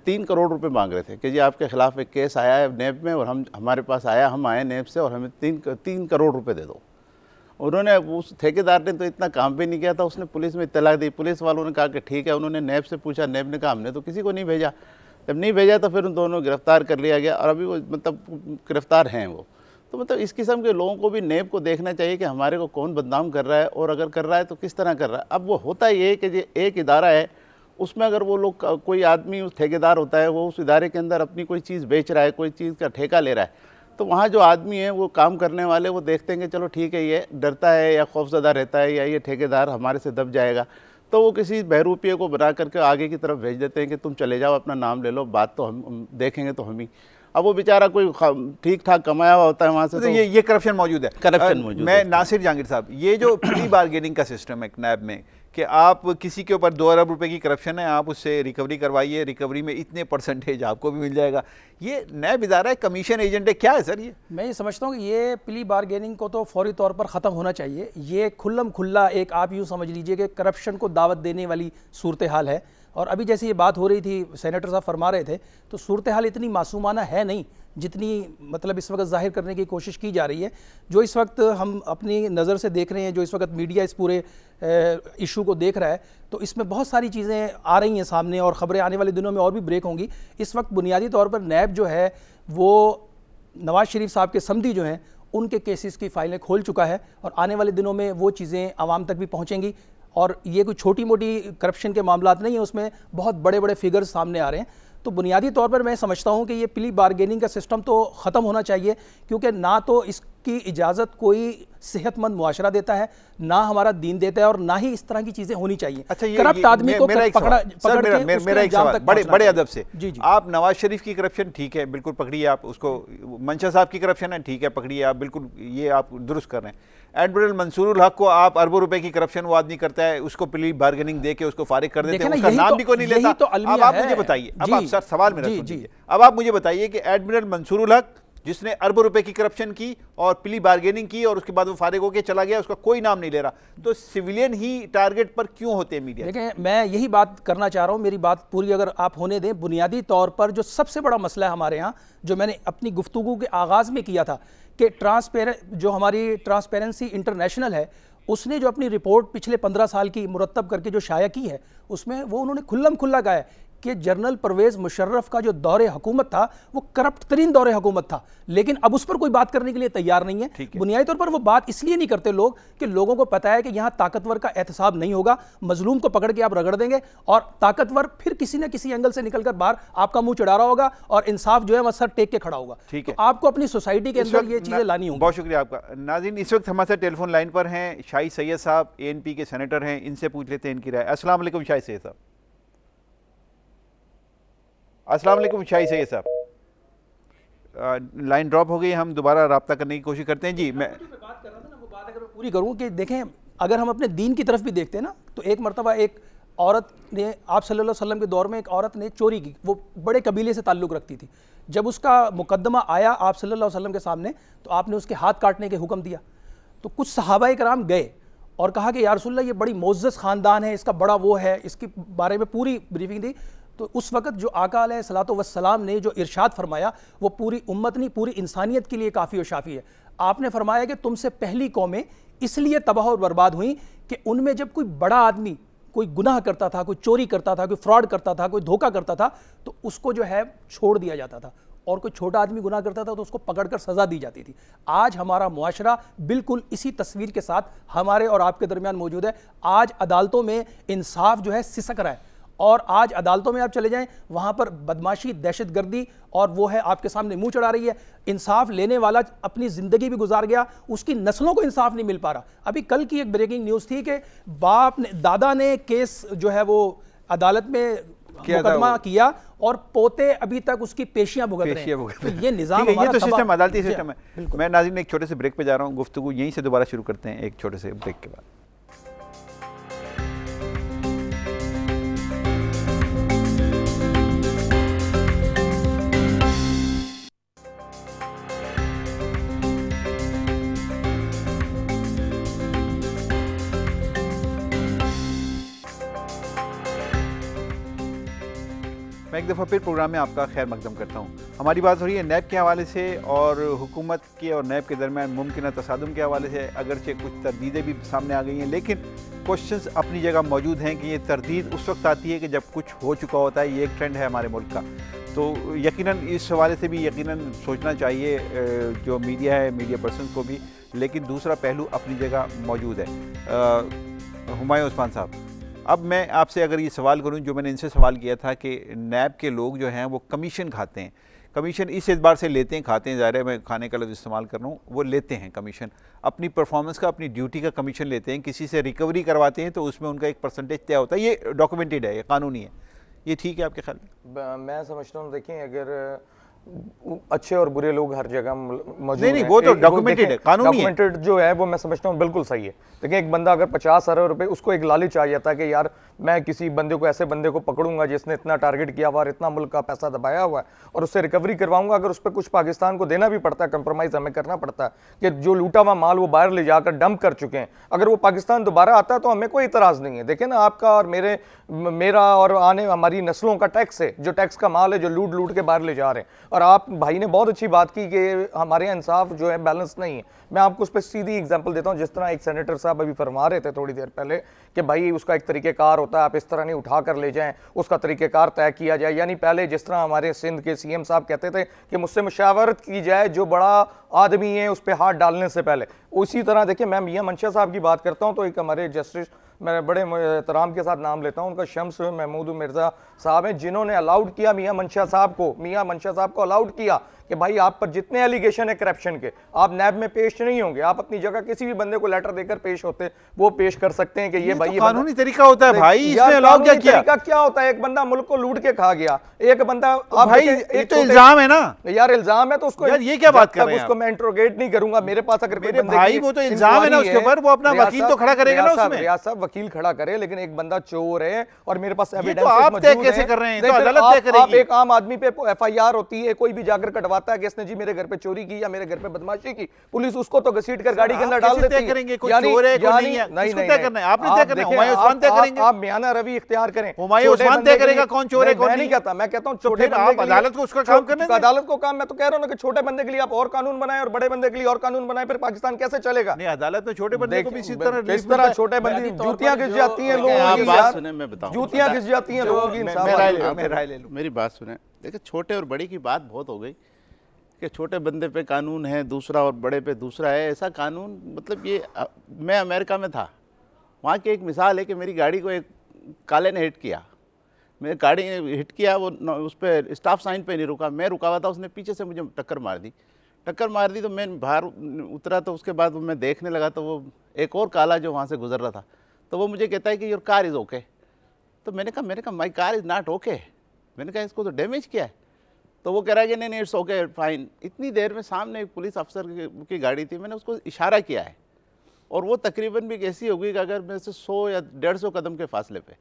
Speaker 4: 3 करोड़ रुपए मांग रहे थे कि जी आपके ख़िलाफ़ एक केस आया है नेब में और हमारे पास आया, हम आए नेब से और हमें 3 करोड़ रुपए दे दो। उन्होंने, उस ठेकेदार ने तो इतना काम भी नहीं किया था, उसने पुलिस में इत्तला दी। पुलिस वालों ने कहा कि ठीक है, उन्होंने नेब से पूछा, नेब ने कहा हमने तो किसी को नहीं भेजा। जब नहीं भेजा तो फिर उन दोनों गिरफ़्तार कर लिया गया और अभी वो मतलब गिरफ़्तार हैं वो। तो मतलब इस किस्म के लोगों को भी नेब को देखना चाहिए कि हमारे को कौन बदनाम कर रहा है और अगर कर रहा है तो किस तरह कर रहा है। अब वो होता ये है कि एक इदारा है, उसमें अगर वो लोग, कोई आदमी उस ठेकेदार होता है, वो उस इदारे के अंदर अपनी कोई चीज़ बेच रहा है, कोई चीज़ का ठेका ले रहा है, तो वहाँ जो आदमी है वो काम करने वाले वो देखते हैं कि चलो ठीक है, ये डरता है या खौफजदा रहता है या ये ठेकेदार हमारे से दब जाएगा, तो वो किसी बहरूपिये को बना करके आगे की तरफ भेज देते हैं कि तुम चले जाओ, अपना नाम ले लो, बात तो हम देखेंगे तो हम ही। अब वो बेचारा कोई ठीक ठाक कमाया हुआ होता है वहाँ से, तो
Speaker 1: ये करप्शन मौजूद है,
Speaker 4: करप्शन मौजूद है।
Speaker 1: मैं नासिर जहांगीर साहब, ये जो प्री बार्गेनिंग का सिस्टम है नैब में कि आप किसी के ऊपर 2 अरब रुपए की करप्शन है, आप उससे रिकवरी करवाइए, रिकवरी में इतने % आपको भी मिल जाएगा, ये नैब इदारा है, कमीशन एजेंट है, क्या है सर ये?
Speaker 3: मैं ये समझता हूँ कि ये प्ली बार्गेनिंग को तो फौरी तौर पर ख़त्म होना चाहिए। ये खुल्लम खुल्ला एक, आप यूँ समझ लीजिए कि करप्शन को दावत देने वाली सूरत हाल है। और अभी जैसे ये बात हो रही थी, सेनेटर साहब फरमा रहे थे, तो सूरत हाल इतनी मासूमाना है नहीं जितनी मतलब इस वक्त जाहिर करने की कोशिश की जा रही है। जो इस वक्त हम अपनी नज़र से देख रहे हैं, जो इस वक्त मीडिया इस पूरे इशू को देख रहा है, तो इसमें बहुत सारी चीज़ें आ रही हैं सामने और ख़बरें आने वाले दिनों में और भी ब्रेक होंगी। इस वक्त बुनियादी तौर पर नैब जो है वो नवाज़ शरीफ साहब के समधी जो हैं उनके केसेस की फ़ाइलें खोल चुका है और आने वाले दिनों में वो चीज़ें आवाम तक भी पहुँचेंगी। और ये कोई छोटी मोटी करप्शन के मामलात नहीं है, उसमें बहुत बड़े बड़े फिगर्स सामने आ रहे हैं। तो बुनियादी तौर पर मैं समझता हूँ कि ये प्ली बार्गेनिंग का सिस्टम तो ख़त्म होना चाहिए, क्योंकि ना तो की इजाज़त कोई सेहतमंद मुआशरा देता है, ना हमारा दीन देता है, और ना ही इस तरह की चीज़ें होनी चाहिए।
Speaker 1: अच्छा,
Speaker 3: करप्ट आदमी को
Speaker 1: मेरा एक
Speaker 3: पकड़
Speaker 1: सवाल
Speaker 3: के
Speaker 1: एक सवाल बड़े अदब से,
Speaker 3: जी जी,
Speaker 1: आप नवाज शरीफ की करप्शन ठीक है, बिल्कुल पकड़िए, आप उसको, मंशा साहब की करप्शन है ठीक है, पकड़िए आप, बिल्कुल ये आप दुरुस्त कर रहे हैं। एडमिरल मंसूरुल हक को आप अरबों रुपए की करप्शन वो आदमी करता है, उसको प्ली बार्गेनिंग दे के उसको फारिग कर देते हैं, उसका नाम भी कोई नहीं लेता। अब आप मुझे बताइए, अब आप सर सवाल मेरा सुनिए, अब आप मुझे बताइए कि एडमिरल मंसूरुल हक जिसने अरबों रुपए की करप्शन की और प्ली बार्गेनिंग की और उसके बाद वो फारिग होकर चला गया, उसका कोई नाम नहीं ले रहा, तो सिविलियन ही टारगेट पर क्यों होते हैं मीडिया?
Speaker 3: देखें, मैं यही बात करना चाह रहा हूँ, मेरी बात पूरी अगर आप होने दें। बुनियादी तौर पर जो सबसे बड़ा मसला है हमारे यहाँ, जो मैंने अपनी गुफ्तगू के आगाज़ में किया था, कि जो हमारी ट्रांसपेरेंसी इंटरनेशनल है, उसने जो अपनी रिपोर्ट पिछले 15 साल की मुरतब करके जो शाया की है, उसमें वो उन्होंने खुल्लम खुल्ला कहा है कि जनरल परवेज़ मुशर्रफ का जो दौरे हुकूमत था वो करप्ट तरीन दौरे हुकूमत था, लेकिन अब उस पर कोई बात करने के लिए तैयार नहीं है। बुनियादी तौर पर वो बात इसलिए नहीं करते लोग कि लोगों को पता है कि यहाँ ताकतवर का एहतसाब नहीं होगा, मजलूम को पकड़ के आप रगड़ देंगे और ताकतवर फिर किसी न किसी एंगल से निकलकर बाहर आपका मुंह चढ़ा रहा होगा और इंसाफ जो है वह सर टेक के खड़ा होगा।
Speaker 1: ठीक है,
Speaker 3: तो आपको अपनी सोसाइटी के अंदर ये चीज़ें लानी होंगी।
Speaker 1: बहुत शुक्रिया आपका। नाज़रीन, इस वक्त हमारे साथ टेलीफोन लाइन पर हैं शाही सैयद साहब, ANP के सेनेटर हैं, इनसे पूछ लेते हैं इनकी राय। अस्सलाम वालेकुम शाही सैयद साहब। अस्सलाम वालेकुम शाही सैयद साहब, लाइन ड्रॉप हो गई, हम दोबारा रब्ता करने की कोशिश करते हैं। जी, मैं
Speaker 3: बात कर रहा था ना, वो बात अगर मैं पूरी करूँ कि देखें, अगर हम अपने दीन की तरफ भी देखते हैं ना, तो एक मरतबा एक औरत ने, आप सल्लल्लाहु अलैहि वसल्लम के दौर में एक औरत ने चोरी की, वो बड़े कबीले से ताल्लुक़ रखती थी। जब उसका मुकदमा आया आप सल्लल्लाहु अलैहि वसल्लम के सामने, तो आपने उसके हाथ काटने के हुक्म दिया। तो कुछ सहाबाए कराम गए और कहा कि या रसूलल्लाह, ये बड़ी मोअज़्ज़ज़ ख़ानदान है, इसका बड़ा वो है, इसके बारे में पूरी ब्रीफिंग दी। तो उस वक़्त जो आका अलैहिस्सलातु वस्सलाम ने जो इरशाद फरमाया, वो पूरी उम्मत नहीं, पूरी इंसानियत के लिए काफ़ी और शाफ़ी है। आपने फरमाया कि तुमसे पहली कौमें इसलिए तबाह और बर्बाद हुई कि उनमें जब कोई बड़ा आदमी कोई गुनाह करता था, कोई चोरी करता था, कोई फ्रॉड करता था, कोई धोखा करता था, तो उसको जो है छोड़ दिया जाता था, और कोई छोटा आदमी गुनाह करता था तो उसको पकड़कर सज़ा दी जाती थी। आज हमारा मुआशरा बिल्कुल इसी तस्वीर के साथ हमारे और आपके दरमियान मौजूद है। आज अदालतों में इंसाफ जो है सिसक रहा है, और आज अदालतों में आप चले जाएं, वहां पर बदमाशी, दहशतगर्दी और वो है आपके सामने मुंह चढ़ा रही है। इंसाफ लेने वाला अपनी ज़िंदगी भी गुजार गया, उसकी नस्लों को इंसाफ नहीं मिल पा रहा। अभी कल की एक ब्रेकिंग न्यूज़ थी कि बाप ने, दादा ने केस जो है वो अदालत में मुकदमा किया और पोते अभी तक उसकी पेशियां भुगत रहे हैं। तो ये निज़ाम,
Speaker 1: ये तो सिस्टम, अदालती सिस्टम है। मैं नाज़रीन एक छोटे से ब्रेक पे जा रहा हूँ, गुफ्तगू यहीं से दोबारा शुरू करते हैं एक छोटे से ब्रेक के बाद। मैं एक दफ़ा फिर प्रोग्राम में आपका खैर मकदम करता हूँ। हमारी बात हो रही है नैब के हवाले से और हुकूमत के और नैब के दरमियान मुमकिन तसादुम के हवाले से। अगरचे कुछ तरदीदें भी सामने आ गई हैं, लेकिन क्वेश्चंस अपनी जगह मौजूद हैं कि ये तरदीद उस वक्त आती है कि जब कुछ हो चुका होता है। ये एक ट्रेंड है हमारे मुल्क का, तो यकीनन इस हवाले से भी यकीनन सोचना चाहिए जो मीडिया है, मीडिया पर्सन को भी। लेकिन दूसरा पहलू अपनी जगह मौजूद है। हुमायूं उस्मान साहब, अब मैं आपसे अगर ये सवाल करूं जो मैंने इनसे सवाल किया था कि नैब के लोग जो हैं वो कमीशन खाते हैं, कमीशन इस एतबार से लेते हैं, खाते हैं, ज़ाहिर है मैं खाने का लफ्ज़ इस्तेमाल कर रहा हूँ, वो लेते हैं कमीशन, अपनी परफॉर्मेंस का, अपनी ड्यूटी का कमीशन लेते हैं। किसी से रिकवरी करवाते हैं तो उसमें उनका एक परसेंटेज तय होता है। ये डॉक्यूमेंटेड है, ये कानूनी है। ये ठीक है आपके ख्याल में?
Speaker 2: मैं समझता हूँ, देखिए अगर अच्छे और बुरे लोग हर जगह मौजूद
Speaker 1: नहीं, वो तो डॉक्यूमेंटेड है, कानूनी है।
Speaker 2: डॉक्यूमेंटेड जो है वो मैं समझता हूँ बिल्कुल सही है। देखिए एक बंदा अगर 50 अरब रुपए, उसको एक लालच आ जाता है कि यार मैं किसी बंदे को, ऐसे बंदे को पकड़ूंगा जिसने इतना टारगेट किया हुआ और इतना मुल्क का पैसा दबाया हुआ है और उससे रिकवरी करवाऊंगा। अगर उस पर कुछ पाकिस्तान को देना भी पड़ता है, कंप्रोमाइज़ हमें करना पड़ता है कि जो लूटा हुआ माल वो बाहर ले जाकर डंप कर चुके हैं, अगर वो पाकिस्तान दोबारा आता है तो हमें कोई इतराज़ नहीं है। देखें ना, आपका और मेरा और आने हमारी नस्लों का टैक्स है, जो टैक्स का माल है जो लूट के बाहर ले जा रहे हैं। और आप भाई ने बहुत अच्छी बात की कि हमारे यहाँ इंसाफ जो है बैलेंस नहीं है। मैं आपको उस पर सीधी एग्जांपल देता हूँ। जिस तरह एक सेनेटर साहब अभी फरमा रहे थे थोड़ी देर पहले कि भाई उसका एक तरीक़ेकार होता है, आप इस तरह नहीं उठा कर ले जाएं, उसका तरीक़ेकार तय किया जाए। यानी पहले जिस तरह हमारे सिंध के CM साहब कहते थे कि मुझसे मुशावरत की जाए, जो बड़ा आदमी है उस पर हाथ डालने से पहले, उसी तरह देखिए मैं मियां मंशा साहब की बात करता हूँ तो एक हमारे जस्टिस, मैं बड़े एहतराम के साथ नाम लेता हूँ उनका, शम्स महमूद मिर्ज़ा साहब हैं, जिन्होंने अलाउड किया मियां मंशा साहब को अलाउड किया कि भाई आप पर जितने एलिगेशन है करप्शन के, आप नैब में पेश नहीं होंगे। आप अपनी जगह किसी भी बंदे को लेटर देकर पेश होते, वो पेश कर सकते हैं कि ये भाई
Speaker 1: तो कानूनी तरीका होता है भाई, इसमें अलाउ क्या किया?
Speaker 2: तरीका क्या होता है? एक बंदा मुल्क को लूट के खा गया, एक बंदा
Speaker 1: तो भाई ये तो इल्जाम है ना
Speaker 2: यार, इल्जाम है तो उसको
Speaker 1: यार ये क्या बात कर रहे हैं?
Speaker 2: उसको मैं इंट्रोगेट नहीं करूंगा। मेरे पास अगर
Speaker 1: मेरे भाई वो तो इल्जाम है ना उसके ऊपर, वो अपना वकील तो खड़ा करेगा ना उसमें।
Speaker 2: रियाज साहब वकील खड़ा करे, लेकिन एक बंदा चोर है और मेरे पास एविडेंस
Speaker 1: तो आप तय कैसे कर रहे हैं? तो अदालत तय करेगी।
Speaker 2: आप एक आम आदमी पे एफआईआर होती है, कोई भी जाकर कटवाता है कि इसने जी मेरे घर पे चोरी की या मेरे घर पे बदमाशी की, पुलिस उसको तो घसीट कर गाड़ी के अंदर डाल देती है।
Speaker 1: करेंगे कोई चोर है कोई नहीं है,
Speaker 2: नहीं
Speaker 1: तय करना है आपने, तय करना है। हुमायूं उस्मान तय करेंगे,
Speaker 2: आप मियाना रवि इख्तियार करें।
Speaker 1: हुमायूं उस्मान तय करेगा कौन चोर है कौन नहीं।
Speaker 2: कहता, मैं कहता हूं
Speaker 1: छोटे आप अदालत को उसका काम करने दें।
Speaker 2: अदालत को काम, मैं तो कह रहा हूं कि छोटे बंदे के लिए आप और कानून बनाए और बड़े बंदे के लिए और कानून बनाए, फिर पाकिस्तान कैसे चलेगा?
Speaker 1: नहीं, अदालत में छोटे बंदे को भी इसी तरह
Speaker 2: किस तरह छोटे बंदे जूतियां घिस जाती हैं लोगों की,
Speaker 4: बात सुने मैं बताऊं,
Speaker 2: जूतियां घिस जाती हैं लोगों की।
Speaker 4: मेरी बात सुने, देखिए छोटे और बड़े की बात बहुत हो गई कि छोटे बंदे पे कानून है दूसरा और बड़े पे दूसरा है। ऐसा कानून मतलब ये मैं अमेरिका में था, वहाँ की एक मिसाल है कि मेरी गाड़ी को एक काले ने हिट किया, मेरी गाड़ी ने हिट किया, वो उस पर स्टॉप साइन पे नहीं रुका, मैं रुका हुआ था, उसने पीछे से मुझे टक्कर मार दी तो मैं बाहर उतरा, तो उसके बाद मैं देखने लगा तो वो एक और काला जो वहाँ से गुजर रहा था, तो वो मुझे कहता है कि योर कार इज़ ओके। तो मैंने कहा my car is not okay. मैंने कहा इसको तो डैमेज किया है। तो वो कह रहा है कि नहीं इट्स ओके फाइन। इतनी देर में सामने एक पुलिस अफसर की गाड़ी थी, मैंने उसको इशारा किया है और वो तकरीबन भी कैसी होगी कि अगर मेरे से 100 या 150 कदम के फासले पे।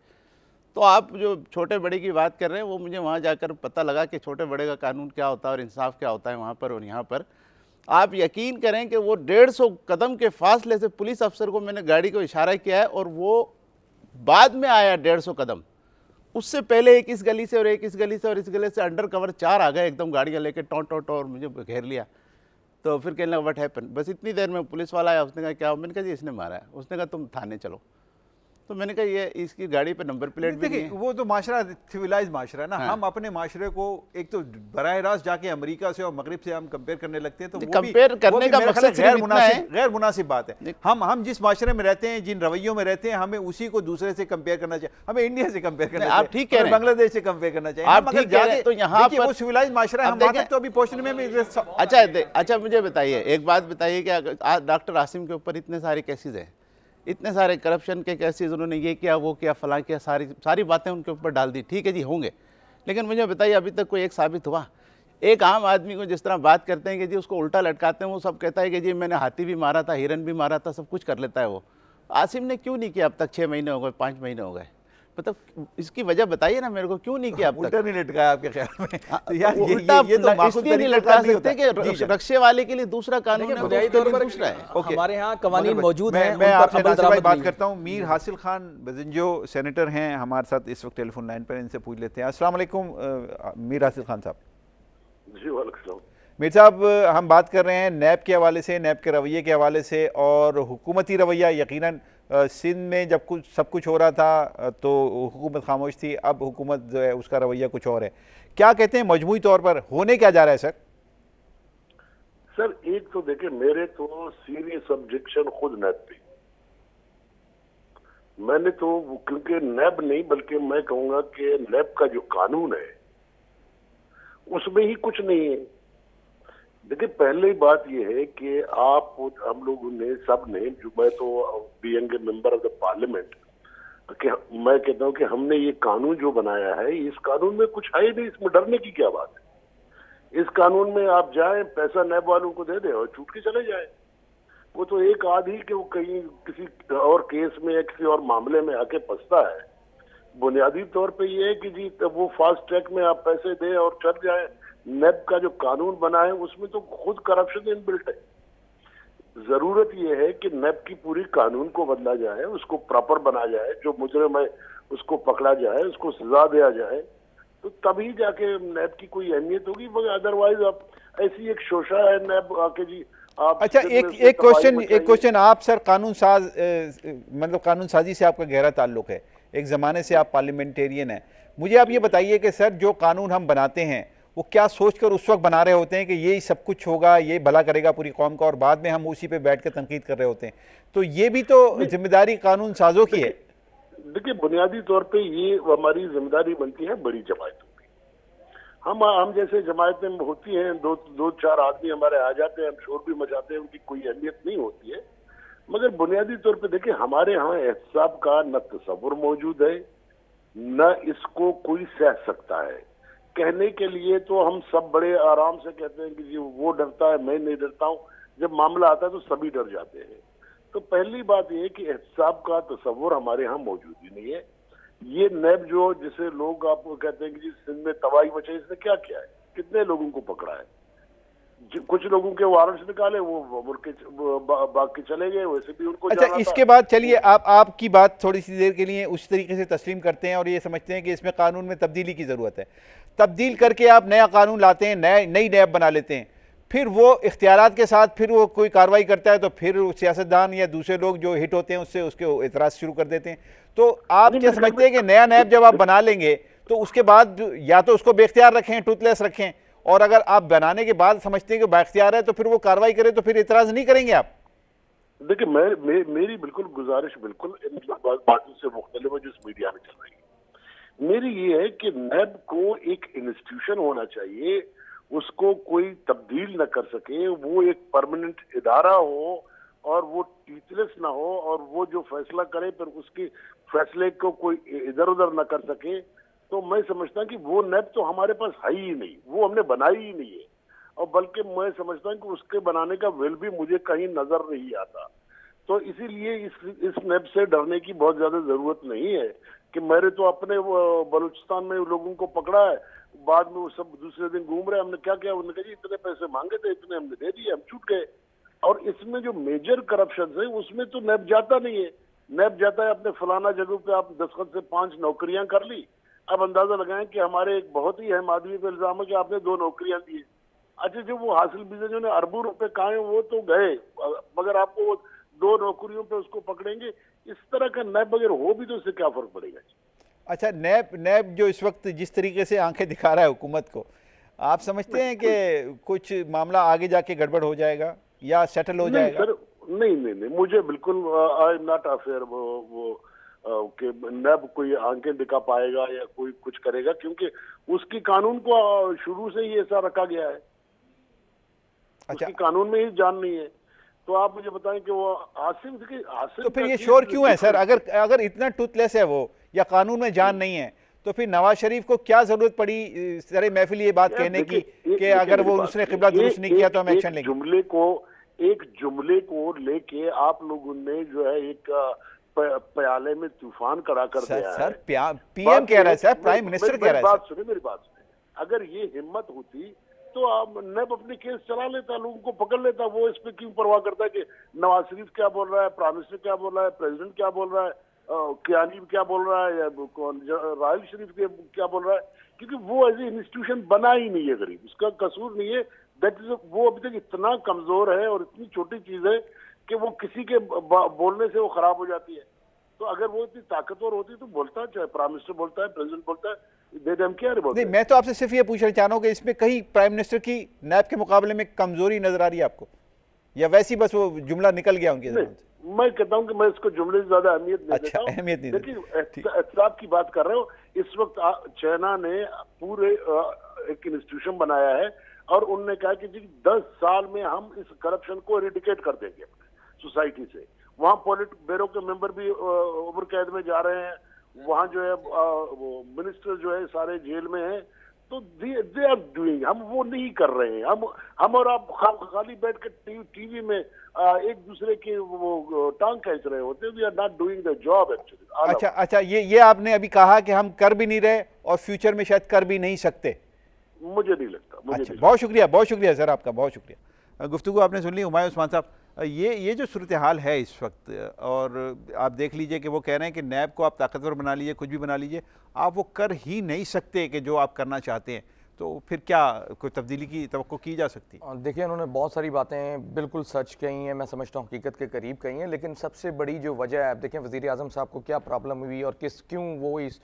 Speaker 4: तो आप जो छोटे बड़े की बात कर रहे हैं, वो मुझे वहाँ जाकर पता लगा कि छोटे बड़े का कानून क्या होता है और इंसाफ क्या होता है वहाँ पर और यहाँ पर। आप यकीन करें कि वो 150 कदम के फासले से पुलिस अफसर को मैंने गाड़ी को इशारा किया है और वो बाद में आया 150 कदम। उससे पहले एक इस गली से और एक इस गली से और इस गली से अंडर कवर 4 आ गए एकदम गाड़ियाँ लेके टॉ और मुझे घेर लिया। तो फिर कहने लगा व्हाट हैपन। बस इतनी देर में पुलिस वाला आया, उसने कहा क्या? मैंने कहा जी इसने मारा है। उसने कहा तुम थाने चलो। तो मैंने कहा ये इसकी गाड़ी पे नंबर प्लेट भी नहीं है।
Speaker 1: वो तो माशरा सिविलाइज माशरा है ना।
Speaker 4: हाँ।
Speaker 1: हम अपने माशरे को एक तो बराह रास्त जाके अमेरिका से और मगरिब से हम कंपेयर करने लगते हैं, तो
Speaker 4: कंपेयर करने का मकसद
Speaker 1: गैर मुनासिब बात है। हम जिस माशरे में रहते हैं, जिन रवैयों में रहते हैं, हमें उसी को दूसरे से कंपेयर करना चाहिए। हमें इंडिया से कंपेयर करना चाहिए,
Speaker 4: आप ठीक कह रहे हैं,
Speaker 1: बांग्लादेश से कंपेयर करना चाहिए।
Speaker 4: आप ठीक कह रहे हैं। तो यहाँ पर
Speaker 1: वो सिविलाइज माशरा है, हम वहाँ तक तो अभी पहुँचने में भी।
Speaker 4: अच्छा मुझे बताइए, एक बात बताइए कि डॉक्टर आसिम के ऊपर इतने सारे केसेस हैं, इतने सारे करप्शन के केसेस, उन्होंने ये किया वो किया फलां किया, सारी बातें उनके ऊपर डाल दी। ठीक है जी, होंगे, लेकिन मुझे बताइए अभी तक कोई एक साबित हुआ? एक आम आदमी को जिस तरह बात करते हैं कि जी उसको उल्टा लटकाते हैं, वो सब कहता है कि जी मैंने हाथी भी मारा था, हिरन भी मारा था, सब कुछ कर लेता है वो। आसिम ने क्यों नहीं किया अब तक? 6 महीने हो गए, 5 महीने हो गए, मतलब इसकी वजह बताइए ना मेरे को, क्यों नहीं किया अब तक?
Speaker 1: उल्टा नहीं लटकाया आपके ख्याल में?
Speaker 4: तो यार ये तो मासूम नहीं लटका सकते कि रक्षे वाले के लिए दूसरा कानून है, दूसरा है।
Speaker 3: हमारे यहाँ कवानीन मौजूद हैं।
Speaker 1: मैं आपसे बात करता हूँ। मीर हासिल खान बजिंजो सेनेटर हैं हमारे साथ इस वक्त टेलीफोन लाइन पर, इनसे पूछ लेते हैं। अस्सलाम वालेकुम मीर हासिल खान साहब।
Speaker 5: जी वालेकुम।
Speaker 1: मीर साहब, हम बात कर रहे हैं नैब के हवाले से, नैब के रवैये के हवाले से और हुकूमती रवैया। यकीनन सिंध में जब सब कुछ हो रहा था तो हुकूमत खामोश थी, अब हुकूमत जो है उसका रवैया कुछ और है। क्या कहते हैं मजमूई तौर पर होने क्या जा रहा है सर?
Speaker 5: सर एक तो देखिए, मेरे तो सीरियस ऑब्जेक्शन खुद नैब पे। मैंने तो क्योंकि नैब नहीं बल्कि मैं कहूंगा कि नैब का जो कानून है उसमें ही कुछ नहीं है। देखिए पहले बात यह है कि आप हम लोगों ने सब ने, जो मैं तो being a member of the parliament, कि मैं कहता हूं कि हमने ये कानून जो बनाया है, इस कानून में कुछ है ही नहीं, इसमें डरने की क्या बात है? इस कानून में आप जाएं, पैसा नैब वालों को दे दें और छूट के चले जाएं। वो तो एक आदमी कि वो कहीं किसी और केस में या किसी और मामले में आके फंसता है। बुनियादी तौर पे ये है कि जी तब वो फास्ट ट्रैक में आप पैसे दें और चल जाए। नैब का जो कानून बना है उसमें तो खुद करप्शन इनबिल्ट है। जरूरत यह है कि नैब की पूरी कानून को बदला जाए, उसको प्रॉपर बना जाए, जो मुजरिम है उसको पकड़ा जाए, उसको सजा दिया जाए, तो तभी जाके नैब की कोई अहमियत होगी। मगर अदरवाइज आप ऐसी एक शोषा है नैब आके जी आप।
Speaker 1: अच्छा, एक क्वेश्चन आप सर, कानून साज मतलब कानून साजी से आपका गहरा ताल्लुक है, एक ज़माने से आप पार्लियामेंटेरियन हैं। मुझे आप ये बताइए कि सर जो कानून हम बनाते हैं वो क्या सोचकर उस वक्त बना रहे होते हैं कि ये सब कुछ होगा, ये भला करेगा पूरी कौम का, और बाद में हम उसी पे बैठ कर तनकीद कर रहे होते हैं? तो ये भी तो जिम्मेदारी कानून साजों की है।
Speaker 5: देखिए बुनियादी तौर पे ये हमारी जिम्मेदारी बनती है बड़ी जमातों की।
Speaker 6: हम जैसे जमायतें होती हैं, दो चार आदमी हमारे आ जाते हैं, हम शोर भी मचाते हैं, उनकी कोई अहमियत नहीं होती है। मगर बुनियादी तौर पे देखिए, हमारे यहाँ एहतसाब का न तसव्वुर मौजूद है, न इसको कोई सह सकता है। कहने के लिए तो हम सब बड़े आराम से कहते हैं कि जी वो डरता है, मैं नहीं डरता हूँ। जब मामला आता है तो सभी डर जाते हैं। तो पहली बात ये कि एहतसाब का तसव्वुर हमारे यहाँ मौजूद ही नहीं है। ये नैब जो जिसे लोग आपको कहते हैं कि जी सिंध में तबाही मचाई, इसने क्या किया है, कितने लोगों को पकड़ा है, कुछ लोगों के वारंट्स निकाले, वो मुल्क बाकी चले गए, वैसे भी उनको
Speaker 1: अच्छा, इसके बाद चलिए आपकी बात थोड़ी सी देर के लिए उस तरीके से तस्लीम करते हैं और ये समझते हैं कि इसमें कानून में तब्दीली की ज़रूरत है। तब्दील करके आप नया कानून लाते हैं, नई नैब बना लेते हैं, फिर वो इख्तियारात के साथ फिर वो कोई कार्रवाई करता है तो फिर सियासतदान या दूसरे लोग जो हिट होते हैं उससे उसके एतराज़ शुरू कर देते हैं। तो आप क्या समझते हैं कि नया नैब जब आप बना लेंगे तो उसके बाद या तो उसको बेख्तियार रखें, टूथलेस रखें, और अगर आप बनाने के बाद समझते हैं कि बाख्तियार है तो फिर वो कार्रवाई करे, तो फिर इतराज़ नहीं करेंगे आप?
Speaker 6: देखिए, मेरी बिल्कुल गुजारिश बिल्कुल इन बातों से मुख्तलिफ है जो इस मीडिया में चल रही है। मेरी ये है कि नैब को एक इंस्टीट्यूशन होना चाहिए, उसको कोई तब्दील न कर सके, वो एक परमानेंट इदारा हो और वो टीचलेस ना हो, और वो जो फैसला करे फिर उसके फैसले को कोई इधर उधर न कर सके। तो मैं समझता हूँ कि वो नैब तो हमारे पास है ही नहीं, वो हमने बनाई ही नहीं है, और बल्कि मैं समझता हूँ कि उसके बनाने का विल भी मुझे कहीं नजर नहीं आता। तो इसीलिए इस नैब से डरने की बहुत ज्यादा जरूरत नहीं है कि मेरे तो अपने बलूचिस्तान में लोगों को पकड़ा है, बाद में वो सब दूसरे दिन घूम रहे हैं, हमने क्या किया, उन्होंने कहा जी इतने पैसे मांगे थे, इतने हमने दे दिए, हम छूट गए। और इसमें जो मेजर करप्शन है उसमें तो नैब जाता नहीं है। नैब जाता है अपने फलाना जगह पे आप दस्तखत से 5 नौकरियां कर ली। अब अंदाजा लगाएं कि हमारे एक बहुत ही अहम आदमी पे इल्जाम है कि आपने 2 नौकरियां दी। अच्छा, जो वो हासिल बीजे जो ने अरबों रुपए कहा वो तो गए, मगर आपको वो 2 नौकरियों पे उसको पकड़ेंगे। इस तरह का नैब अगर हो भी तो इससे क्या फर्क पड़ेगा?
Speaker 1: अच्छा, नैब जो इस वक्त जिस तरीके से आंखें दिखा रहा है हुकूमत को, आप समझते हैं कि कुछ मामला आगे जाके गड़बड़ हो जाएगा या सेटल हो जाएगा?
Speaker 6: सर, नहीं, मुझे बिल्कुल आई एम नॉट अफेयर वो कि नैब कोई आंखें दिखा पाएगा या कोई कुछ करेगा, क्योंकि उसकी कानून को शुरू से ही ऐसा रखा गया है।
Speaker 1: अच्छा,
Speaker 6: उसकी कानून में ही जान नहीं है। तो आप मुझे बताएं कि वो आसिम
Speaker 1: तो फिर ये शोर क्यों है सर? अगर इतना टूथलेस है वो या कानून में जान नहीं है, तो फिर नवाज शरीफ को क्या जरूरत पड़ी सारे महफिल ये बात कहने की कि अगर वो उसने किबला दुरुस्त नहीं किया तो हम एक्शन लेंगे?
Speaker 6: एक जुमले को लेके आप लोगों ने जो है एक प्याले में तूफान खड़ा कर दिया है।
Speaker 1: सर पीएम कह रहा है, सर प्राइम मिनिस्टर कह रहा है।
Speaker 6: मेरी बात सुने, अगर ये हिम्मत होती तो आप नैब अपने केस चला लेता, लोगों को पकड़ लेता। वो इस पे क्यों परवाह करता है कि नवाज शरीफ क्या बोल रहा है, प्राइम मिनिस्टर क्या बोल रहा है, प्रेसिडेंट क्या बोल रहा है, कियानी क्या बोल रहा है, या राहल शरीफ क्या बोल रहा है? क्योंकि वो एज ए इंस्टीट्यूशन बना ही नहीं है। गरीब उसका कसूर नहीं है, दैट इज वो अभी तक इतना कमजोर है और इतनी छोटी चीज है कि वो किसी के बोलने से वो खराब हो जाती है। तो अगर वो इतनी ताकतवर होती तो बोलता, चाहे प्राइम मिनिस्टर बोलता है, प्रेसिडेंट बोलता है,
Speaker 1: नहीं, मैं तो आपसे सिर्फ ये पूछना चाह रहा हूँ कि इसमें कहीं प्राइम मिनिस्टर की नैब के मुकाबले में कमजोरी नजर आ रही है आपको, या वैसी बस वो जुमला निकल गया उनकी ज़बान से?
Speaker 6: मैं कहता हूँ कि मैं इसको जुमले से ज्यादा अहमियत नहीं देता हूं।
Speaker 1: अहमियत नहीं,
Speaker 6: लेकिन एहतसाब की बात कर रहे हो। इस वक्त चाइना ने पूरे एक इंस्टीट्यूशन बनाया है और उन्होंने कहा कि जी 10 साल में हम इस करप्शन को एरिडिकेट कर देंगे सोसाइटी से। वहाँ पॉलिट ब्यूरो के मेंबर भी उम्र कैद में जा रहे हैं, वहाँ जो है वो मिनिस्टर जो है सारे जेल में हैं। तो दे आर डूइंग, हम वो नहीं कर रहे हैं। हम और आप खाली बैठ के टीवी में एक दूसरे की वो टांग खींच रहे होते हैं। We are not doing the job actually.
Speaker 1: अच्छा, ये आपने अभी कहा कि हम कर भी नहीं रहे और फ्यूचर में शायद कर भी नहीं सकते।
Speaker 6: मुझे नहीं लगता।
Speaker 1: अच्छा, बहुत शुक्रिया सर आपका, बहुत शुक्रिया। गुफ्तगू आपने सुन ली हुमायूं उस्मान साहब। ये जो सूरत हाल है इस वक्त, और आप देख लीजिए कि वो कह रहे हैं कि नैब को आप ताकतवर बना लीजिए, कुछ भी बना लीजिए, आप वो कर ही नहीं सकते कि जो आप करना चाहते हैं। तो फिर क्या कोई तब्दीली की तवक्को की जा सकती है?
Speaker 2: देखिए, उन्होंने बहुत सारी बातें बिल्कुल सच कही हैं, मैं समझता हूँ हकीकत के करीब कही हैं, लेकिन सबसे बड़ी जो वजह है, आप देखें वज़ीर आज़म साहब को क्या प्रॉब्लम हुई और क्यों वो इस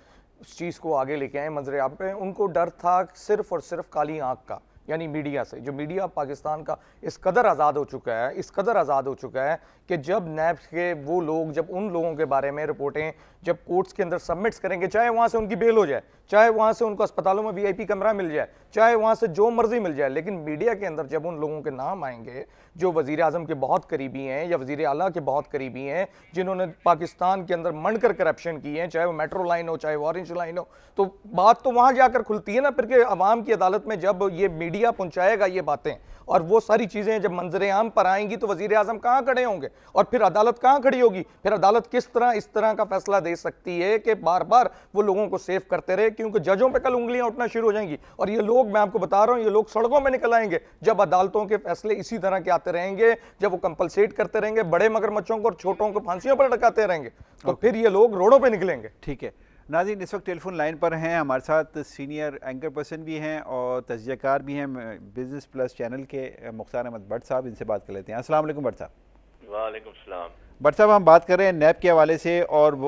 Speaker 2: चीज़ को आगे लेके आए मंजर आप पे। उनको डर था सिर्फ और सिर्फ काली आँख का, यानी मीडिया से। जो मीडिया पाकिस्तान का इस कदर आज़ाद हो चुका है, इस कदर आज़ाद हो चुका है कि जब नैब के वो लोग जब उन लोगों के बारे में रिपोर्टें जब कोर्ट्स के अंदर सबमिट्स करेंगे, चाहे वहाँ से उनकी बेल हो जाए, चाहे वहाँ से उनको अस्पतालों में VIP कमरा मिल जाए, चाहे वहाँ से जो मर्जी मिल जाए, लेकिन मीडिया के अंदर जब उन लोगों के नाम आएंगे जो वज़ीर आज़म के बहुत करीबी हैं या वज़ीर आला के बहुत करीबी हैं, जिन्होंने पाकिस्तान के अंदर मंडकर करप्शन की है, चाहे वो मेट्रो लाइन हो, चाहे वो ऑरेंज लाइन हो, तो बात तो वहाँ जाकर खुलती है ना फिर के अवाम की अदालत में जब ये मीडिया पहुँचाएगा ये बातें और वो सारी चीज़ें जब मंजर आम पर आएंगी तो वज़ीर आज़म कहाँ खड़े होंगे और फिर अदालत कहाँ खड़ी होगी? फिर अदालत किस तरह इस तरह का फैसला दे सकती है कि बार बार वो लोगों को सेव करते रहे, क्योंकि जजों पे कल उंगलियां उठना शुरू हो जाएंगी और ये लोग, मैं आपको बता रहा हूँ, ये लोग सड़कों में निकल आएंगे जब अदालतों के फैसले इसी तरह के आते रहेंगे, जब वो कंपलसेट करते रहेंगे, बड़े मगरमच्छों को और छोटों को फांसियों पर लटकाते रहेंगे, तो फिर ये लोग रोडों पर निकलेंगे।
Speaker 1: ठीक है नाज़रीन, इस वक्त टेलीफोन लाइन पर हैं हमारे साथ सीनियर एंकर पर्सन भी हैं और तजज़ियाकार भी हैं बिज़नेस प्लस चैनल के मुख्तार अहमद भट्ट साहब। इनसे बात कर लेते हैं। अस्सलाम वालेकुम भट्ट साहब।
Speaker 7: वालेकुम सलाम।
Speaker 1: भट्ट साहब, हम बात कर रहे हैं नैब के हवाले से और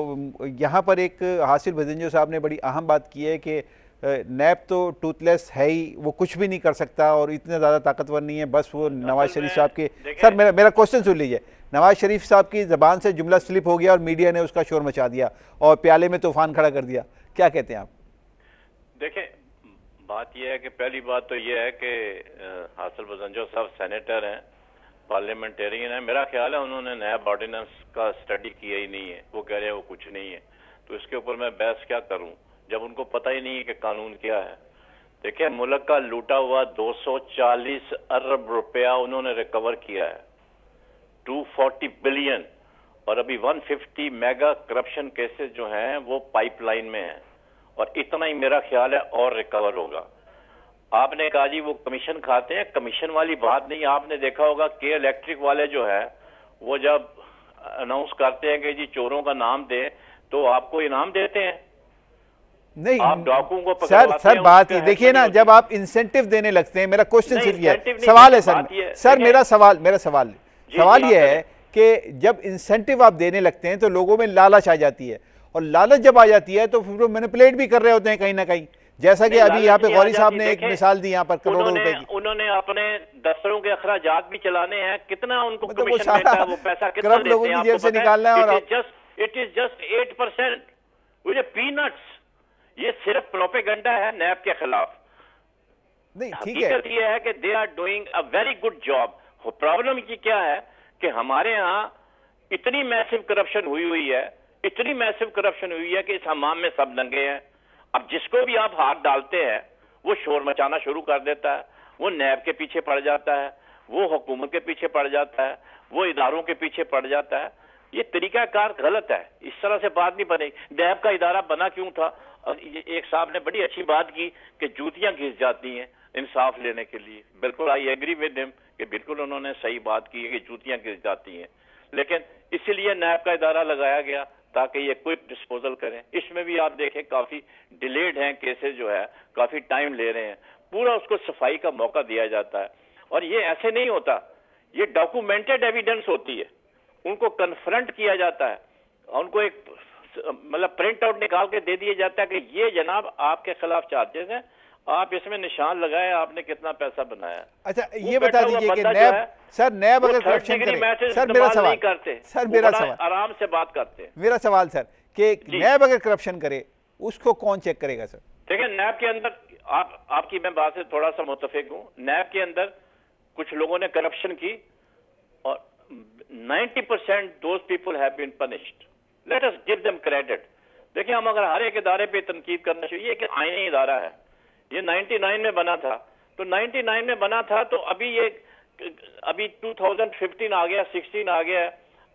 Speaker 1: यहाँ पर एक हासिल बदिंजो साहब ने बड़ी अहम बात की है कि नैब तो टूथलेस है ही, वो कुछ भी नहीं कर सकता और इतने ज़्यादा ताकतवर नहीं है, बस वो नवाज शरीफ साहब के। सर मेरा क्वेश्चन सुन लीजिए। नवाज शरीफ साहब की ज़बान से जुमला स्लिप हो गया और मीडिया ने उसका शोर मचा दिया और प्याले में तूफान खड़ा कर दिया, क्या कहते हैं आप?
Speaker 7: देखें, बात यह है कि पहली बात तो यह है कि हासिल बदंजो साहब सेनेटर हैं, पार्लियामेंटेरियन है। मेरा ख्याल है उन्होंने नैब ऑर्डिनेंस का स्टडी किया ही नहीं है। वो कह रहे हैं वो कुछ नहीं है, तो इसके ऊपर मैं बहस क्या करूं जब उनको पता ही नहीं है कि कानून क्या है। देखिए, मुल्क का लूटा हुआ 240 अरब रुपया उन्होंने रिकवर किया है, 240 बिलियन, और अभी 150 मेगा करप्शन केसेस जो हैं वो पाइपलाइन में हैं और इतना ही मेरा ख्याल है और रिकवर होगा। आपने कहा जी वो कमीशन खाते हैं, कमीशन वाली बात नहीं। आपने देखा होगा के इलेक्ट्रिक वाले जो है वो जब अनाउंस करते हैं कि जी चोरों का नाम दे तो आपको इनाम देते हैं,
Speaker 1: नहीं
Speaker 7: आप डाकुओं को
Speaker 1: सर बात ये देखिए ना, जब आप इंसेंटिव देने लगते हैं, मेरा क्वेश्चन सिर्फ ये है, सवाल है सर मेरा सवाल ये है कि जब इंसेंटिव आप देने लगते हैं तो लोगों में लालच आ जाती है और लालच जब आ जाती है तो फिर वो मैनिपुलेट भी कर रहे होते हैं कहीं ना कहीं, जैसा कि अभी यहाँ पे गौरी साहब ने एक मिसाल दी यहाँ पर करोड़ों रुपए की।
Speaker 7: उन्होंने अपने दफ्तरों के अखराजात भी चलाने हैं, कितना उनको कमीशन मिलता है, वो पैसा कितना देते हैं
Speaker 1: लोगों की जेब से निकालना है और
Speaker 7: इट इज जस्ट 8%, मुझे पीनट्स। ये सिर्फ प्रोपेगेंडा है नैब के खिलाफ।
Speaker 1: नहीं ठीक है,
Speaker 7: हकीकत ये है कि they are doing a very good job. Problem की क्या है कि हमारे यहाँ इतनी मैसिव करप्शन हुई है, इतनी मैसिव करप्शन हुई है कि इस हमाम में सब नंगे हैं। अब जिसको भी आप हाथ डालते हैं वो शोर मचाना शुरू कर देता है, वो नैब के पीछे पड़ जाता है, वो हुकूमत के पीछे पड़ जाता है, वो इदारों के पीछे पड़ जाता है। ये तरीकाकार गलत है, इस तरह से बात नहीं बनेगी। नैब का इदारा बना क्यों था? एक साहब ने बड़ी अच्छी बात की कि जूतियां घिस जाती हैं इंसाफ लेने के लिए। बिल्कुल आई एग्री विद हिम कि बिल्कुल उन्होंने सही बात की है कि जूतियां घिस जाती हैं, लेकिन इसीलिए नैब का इदारा लगाया गया ताकि ये क्विक डिस्पोजल करें। इसमें भी आप देखें काफी डिलेड हैं केसेस, जो है काफी टाइम ले रहे हैं, पूरा उसको सफाई का मौका दिया जाता है। और ये ऐसे नहीं होता, ये डॉक्यूमेंटेड एविडेंस होती है, उनको कन्फ्रंट किया जाता है, उनको एक मतलब प्रिंट आउट निकाल के दे दिया जाता है कि ये जनाब आपके खिलाफ चार्जेस हैं, आप इसमें निशान लगाए, आपने कितना पैसा बनाया।
Speaker 1: अच्छा ये बता दीजिए कि नैब अगर करप्शन करे, सर मेरा सवाल करते, सर मेरा सवाल
Speaker 7: आराम से बात करते हैं,
Speaker 1: मेरा सवाल सर कि नैब अगर करप्शन करे उसको कौन चेक करेगा? सर
Speaker 7: देखिए, नैब के अंदर आपकी मैं बात से थोड़ा सा मुत्तफिक हूँ। नैब के अंदर कुछ लोगों ने करप्शन की और 90% those people have been punished. Let us give them credit. देखिए, हम अगर हर एक इदारे पे तनकीद करना चाहिए कि आईनी इदारा है, ये 99 में बना था, तो 99 में बना था तो अभी 2015 आ गया, 16 आ गया।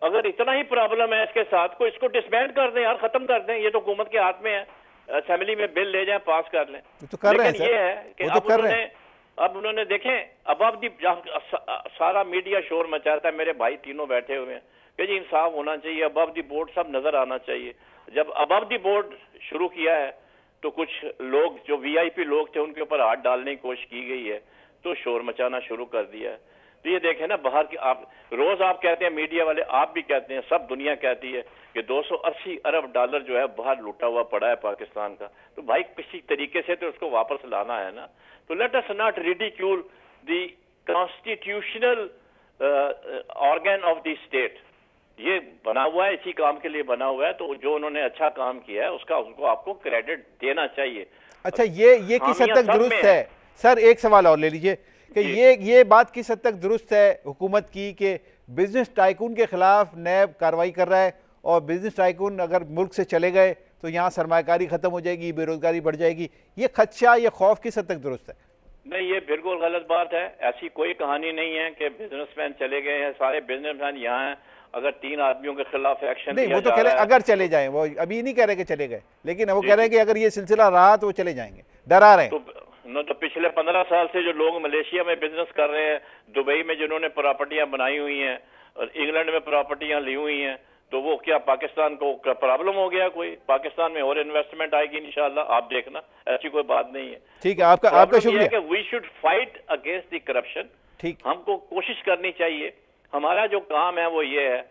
Speaker 7: अगर इतना ही प्रॉब्लम है इसके साथ को इसको डिसबैंड कर दें यार, खत्म कर दें। ये तो हुकूमत के हाथ में है, असेंबली में बिल ले जाए, पास कर लें।
Speaker 1: तो कर रहे हैं
Speaker 7: सर, ये है कि अब उन्होंने देखें अबव दी सारा मीडिया शोर मचाता है। मेरे भाई तीनों बैठे हुए हैं कि जी इंसाफ होना चाहिए, अबव दी बोर्ड सब नजर आना चाहिए। जब अबव दी बोर्ड शुरू किया है तो कुछ लोग जो VIP लोग थे उनके ऊपर हाथ डालने की कोशिश की गई है, तो शोर मचाना शुरू कर दिया है। तो ये देखें ना, बाहर की आप रोज आप कहते हैं, मीडिया वाले आप भी कहते हैं, सब दुनिया कहती है कि 280 अरब डॉलर जो है बाहर लूटा हुआ पड़ा है पाकिस्तान का। तो भाई किसी तरीके से तो उसको वापस लाना है ना। तो let us not ridicule the constitutional organ of the state. ये बना हुआ है, इसी काम के लिए बना हुआ है, तो जो उन्होंने अच्छा काम किया है उसका उनको आपको क्रेडिट देना चाहिए।
Speaker 1: अच्छा, ये किस हद तक दुरुस्त है सर? एक सवाल और ले लीजिए कि ये बात किस हद तक दुरुस्त है हुकूमत की कि बिजनेस टाइकून के खिलाफ नैब कार्रवाई कर रहा है, और बिजनेस टाइकून अगर मुल्क से चले गए तो यहाँ सरमायाकारी खत्म हो जाएगी, बेरोजगारी बढ़ जाएगी। ये खदशा, ये खौफ किस हद तक दुरुस्त है?
Speaker 7: नहीं, ये बिल्कुल गलत बात है। ऐसी कोई कहानी नहीं है कि बिजनेसमैन चले गए हैं, सारे बिजनेसमैन यहाँ हैं। अगर 3 आदमियों के खिलाफ एक्शन
Speaker 1: नहीं, वो तो कह रहे हैं अगर चले जाएं, वो अभी नहीं कह रहे कि चले गए, लेकिन वो कह रहे हैं कि अगर ये सिलसिला रहा तो वो चले जाएंगे, डरा रहे हैं।
Speaker 7: तो पिछले 15 साल से जो लोग मलेशिया में बिजनेस कर रहे हैं, दुबई में जिन्होंने प्रॉपर्टियां बनाई हुई हैं, और इंग्लैंड में प्रॉपर्टियां ली हुई हैं, तो वो क्या पाकिस्तान को प्रॉब्लम हो गया? कोई पाकिस्तान में और इन्वेस्टमेंट आएगी इंशाल्लाह, आप देखना, ऐसी कोई बात नहीं है।
Speaker 1: ठीक है, आपका शुक्रिया।
Speaker 7: कि we should fight against the corruption.
Speaker 1: ठीक,
Speaker 7: हमको कोशिश करनी चाहिए। हमारा जो काम है वो ये है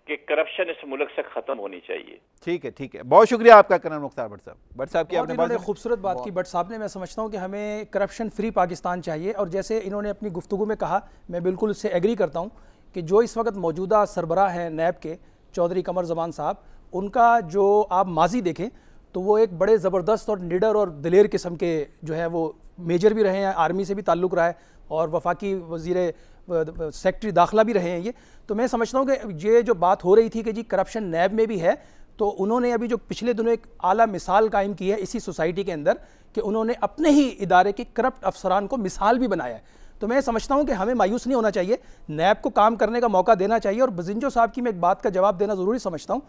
Speaker 7: कि करप्शन इस मुल्क से खत्म होनी चाहिए।
Speaker 1: ठीक है, बहुत शुक्रिया आपका कर्नल मुख्तार भट्ट साहब। भट्ट साहब की आपने
Speaker 3: बहुत खूबसूरत बात की भट्ट साहब ने। मैं समझता हूँ कि हमें करप्शन फ्री पाकिस्तान चाहिए, और जैसे इन्होंने अपनी गुफ्तगू में कहा, मैं बिल्कुल उससे एग्री करता हूँ कि जो इस वक्त मौजूदा सरबराह हैं नैब के, चौधरी कमर जमान साहब, उनका जो आप माजी देखें तो वो एक बड़े ज़बरदस्त और निडर और दिलेर किस्म के जो है वो मेजर भी रहे हैं, आर्मी से भी ताल्लुक़ रहा है, और वफाकी वज़ीर सेक्रेटरी दाखिला भी रहे हैं ये। तो मैं समझता हूँ कि ये जो बात हो रही थी कि जी करप्शन नैब में भी है, तो उन्होंने अभी जो पिछले दिनों एक आला मिसाल कायम की है इसी सोसाइटी के अंदर, कि उन्होंने अपने ही इदारे के करप्ट अफसरान को मिसाल भी बनाया है। तो मैं समझता हूँ कि हमें मायूस नहीं होना चाहिए, नैब को काम करने का मौका देना चाहिए। और बजिंजो साहब की मैं एक बात का जवाब देना ज़रूरी समझता हूँ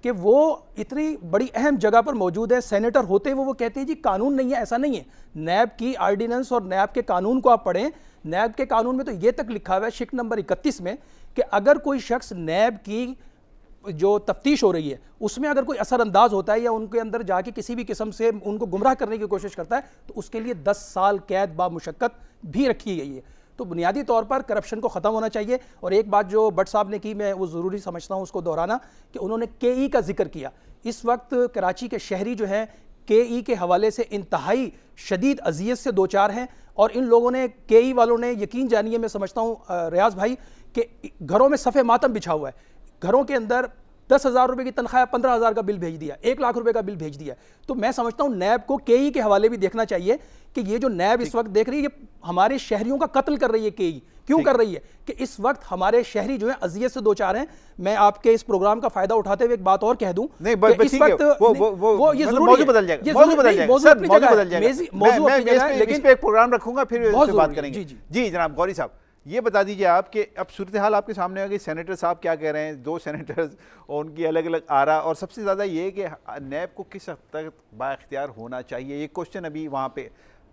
Speaker 3: कि वो इतनी बड़ी अहम जगह पर मौजूद है, सेनेटर होते हुए वो कहते हैं जी कानून नहीं है। ऐसा नहीं है, नैब की आर्डिनेंस और नैब के कानून को आप पढ़ें। नैब के कानून में तो ये तक लिखा हुआ है शिक नंबर 31 में कि अगर कोई शख्स नैब की जो तफ्तीश हो रही है उसमें अगर कोई असरअंदाज होता है या उनके अंदर जाके किसी भी किस्म से उनको गुमराह करने की कोशिश करता है, तो उसके लिए 10 साल कैद बामुशक्कत भी रखी गई है। तो बुनियादी तौर पर करप्शन को ख़त्म होना चाहिए। और एक बात जो भट्ट साहब ने की, मैं वो ज़रूरी समझता हूँ उसको दोहराना, कि उन्होंने KE का जिक्र किया। इस वक्त कराची के शहरी जो हैं KE के हवाले से इंतहाई शदीद अजियत से दो चार हैं, और इन लोगों ने, KE वालों ने, यकीन जानिए मैं समझता हूँ रियाज भाई, कि घरों में सफ़े मातम बिछा हुआ है। घरों के अंदर 10,000 रुपये की तनख्वाह 15,000 का बिल भेज दिया, 1 लाख रुपए का बिल भेज दिया। तो मैं समझता हूँ नैब को KE के हवाले भी देखना चाहिए कि ये जो नैब इस वक्त देख रही है, ये हमारे शहरियों का कत्ल कर रही है। KE क्यों कर रही है? कि इस वक्त हमारे शहरी जो है अजियत से दो चार हैं। मैं आपके इस प्रोग्राम का फायदा उठाते हुए एक बात और कह दूं,
Speaker 1: नहीं इस वक्त वो ये मौजू बदल जाएगा, मौजू बदल जाएगा, लेकिन इस पे एक प्रोग्राम रखूंगा, फिर बात करेंगे। जी जनाब गौरी साहब, ये बता दीजिए आप कि अब सूरत हाल आपके सामने आ गई, सेनेटर साहब क्या कह रहे हैं, 2 सेनेटर्स और उनकी अलग अलग आरा, और सबसे ज़्यादा ये कि नैब को किस हद तक बाइख्तियार होना चाहिए, ये क्वेश्चन अभी वहाँ पे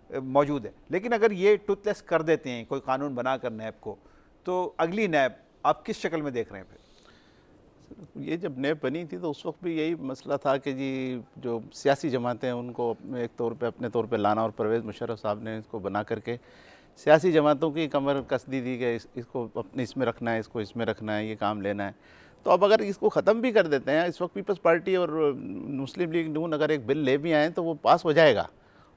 Speaker 1: मौजूद है। लेकिन अगर ये टूथलेस कर देते हैं कोई कानून बनाकर नैब को, तो अगली नैब आप किस शक्ल में देख रहे हैं? फिर
Speaker 4: ये जब नैब बनी थी तो उस वक्त भी यही मसला था कि जी जो सियासी जमातें हैं उनको एक तौर पे अपने तौर पे लाना, और परवेज़ मुशर्रफ साहब ने इसको बना करके सियासी जमातों की कमर कस दी थी कि इसको अपने इसमें रखना है, इसको इसमें रखना है, ये काम लेना है। तो अब अगर इसको ख़त्म भी कर देते हैं, इस वक्त पीपल्स पार्टी और मुस्लिम लीग नून अगर एक बिल ले भी आएँ तो वो पास हो जाएगा,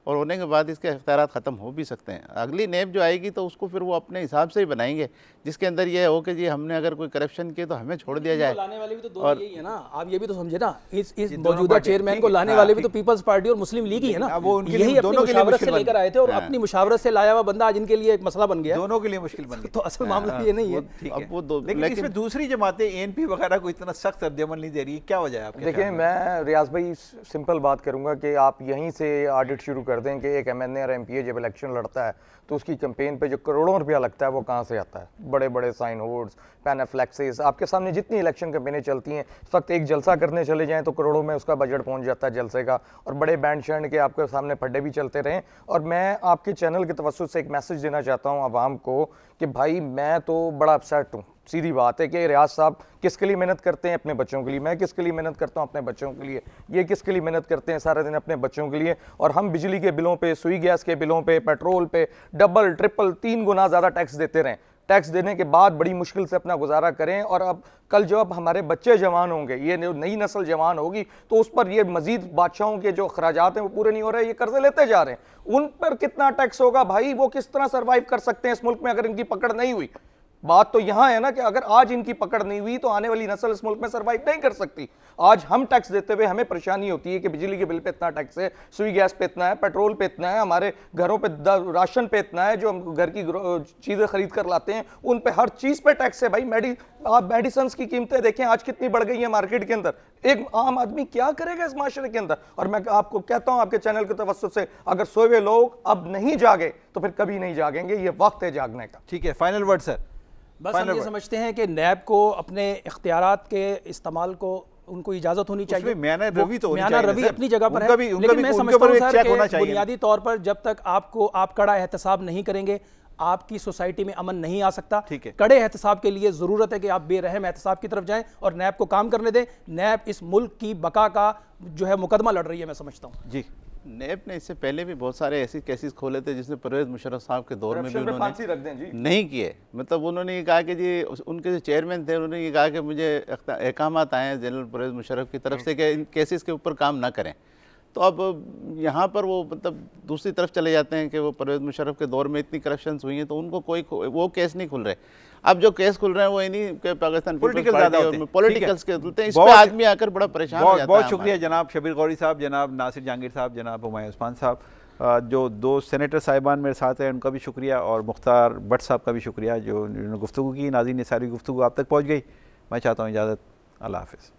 Speaker 4: और होने के बाद इसके इख्तियारात ख़त्म हो भी सकते हैं। अगली नैब जो आएगी तो उसको फिर वो अपने हिसाब से ही बनाएंगे, जिसके अंदर ये हो कि जी हमने अगर कोई करप्शन किए तो हमें छोड़ दिया जाए।
Speaker 3: लाने वाले भी तो दोनों यही है ना, आप ये भी तो समझे ना, इस मौजूदा चेयरमैन को लाने वाले भी तो पीपल्स पार्टी और मुस्लिम लीग ही है ना। वो यही अपनी मुशावरत से लेकर आए थे, और अपनी मुशावरत से लाया हुआ बंदा आज इनके लिए एक मसला बन गया,
Speaker 1: दोनों के लिए मुश्किल बन गया।
Speaker 3: तो असल मामला ये नहीं है।
Speaker 1: लेकिन इसमें दूसरी जमातें ANP वगैरह को इतना सख्त रद्द-ए-अमल नहीं दे रही, क्या वजह है आपके?
Speaker 2: देखिए, मैं रियाज भाई सिंपल बात करूंगा कि आप यहीं से ऑडिट शुरू कर दें कि एक MNA और MPA जब इलेक्शन लड़ता है तो उसकी कैंपेन पे जो करोड़ों रुपया लगता है वो कहाँ से आता है? बड़े बड़े साइन बोर्ड्स, पैनाफ्लेक्सेस, आपके सामने जितनी इलेक्शन कैंपेनें चलती हैं, इस वक्त एक जलसा करने चले जाएं तो करोड़ों में उसका बजट पहुंच जाता है जलसे का, और बड़े बैंड शैंड के आपके सामने फड्डे भी चलते रहें। और मैं आपके चैनल के तवज्जुह से एक मैसेज देना चाहता हूँ आवाम को कि भाई मैं तो बड़ा अपसेट हूँ। सीधी बात है कि रियाज साहब किसके लिए मेहनत करते हैं? अपने बच्चों के लिए। मैं किसके लिए मेहनत करता हूं? अपने बच्चों के लिए। ये किसके लिए मेहनत करते हैं सारा दिन? अपने बच्चों के लिए। और हम बिजली के बिलों पे, सुई गैस के बिलों पे, पेट्रोल पे डबल ट्रिपल 3 गुना ज़्यादा टैक्स देते रहें। टैक्स देने के बाद बड़ी मुश्किल से अपना गुजारा करें, और अब कल जो अब हमारे बच्चे जवान होंगे, ये नई नस्ल जवान होगी, तो उस पर ये मजीद बादशाहों के जो अखराजात हैं वो पूरे नहीं हो रहे, ये कर्जे लेते जा रहे हैं, उन पर कितना टैक्स होगा भाई? वो किस तरह सर्वाइव कर सकते हैं इस मुल्क में अगर इनकी पकड़ नहीं हुई? बात तो यहां है ना कि अगर आज इनकी पकड़ नहीं हुई तो आने वाली नस्ल इस मुल्क में सर्वाइव नहीं कर सकती। आज हम टैक्स देते हुए हमें परेशानी होती है कि बिजली के बिल पे इतना टैक्स है, सुई गैस पे इतना है, पेट्रोल पे इतना है, हमारे घरों पे राशन पे इतना है, जो हम घर की चीजें खरीद कर लाते हैं उन पे हर चीज पे टैक्स है भाई। आप मेडिसिन की कीमतें देखें आज कितनी बढ़ गई है मार्केट के अंदर। एक आम आदमी क्या करेगा इस माशरे के अंदर? और मैं आपको कहता हूं आपके चैनल के तवज्जुह से, अगर सोए हुए लोग अब नहीं जागे तो फिर कभी नहीं जागेंगे, ये वक्त है जागने का।
Speaker 1: ठीक है, फाइनल वर्ड सर।
Speaker 3: बस हम ये समझते हैं कि नैब को अपने इख्तियारात के इस्तेमाल को उनको इजाजत होनी चाहिए।
Speaker 1: म्याना रवि तो
Speaker 3: म्याना रवि अपनी जगह पर है, लेकिन मैं समझता हूं सर कि बुनियादी तौर पर जब तक आप कड़ा एहतसाब नहीं करेंगे आपकी सोसाइटी में अमन नहीं आ सकता। कड़े एहतसाब के लिए जरूरत है कि आप बेरहम एहतसाब की तरफ जाएं और नैब को काम करने दें। नैब इस मुल्क की बका का जो है मुकदमा लड़ रही है, मैं समझता हूँ।
Speaker 1: जी,
Speaker 4: नैब ने इससे पहले भी बहुत सारे ऐसे केसेस खोले थे जिसमें परवेज मुशर्रफ साहब के दौर में भी उन्होंने नहीं किए। मतलब उन्होंने ये कहा कि जी उनके जो चेयरमैन थे उन्होंने ये कहा कि मुझे अहकामात आए हैं जनरल परवेज मुशर्रफ की तरफ से कि इन केसेस के ऊपर काम ना करें। तो अब यहाँ पर वो मतलब दूसरी तरफ चले जाते हैं कि वो परवेज मुशर्रफ के दौर में इतनी करप्शंस हुई हैं तो उनको कोई वो केस नहीं खुल रहे। अब जो केस खुल रहे हैं वो इन्हीं के पाकिस्तान पॉलिटिकल्स के खुलते हैं। इस पे आदमी आकर बड़ा परेशान हो जाता है।
Speaker 1: बहुत शुक्रिया जनाब शबीर गौरी साहब, जनाब नासिर जहांगीर साहब, जनाब हुमायूं उस्मान साहब, जो दो सेनेटर साहिबान मेरे साथ हैं उनका भी शुक्रिया, और मुख्तार भट्ट साहब का भी शुक्रिया जो गुफ्तगू की। नाज़रीन, सारी गुफ्तगू आप तक पहुँच गई। मैं चाहता हूँ इजाज़त, अल्लाह हाफ़िज़।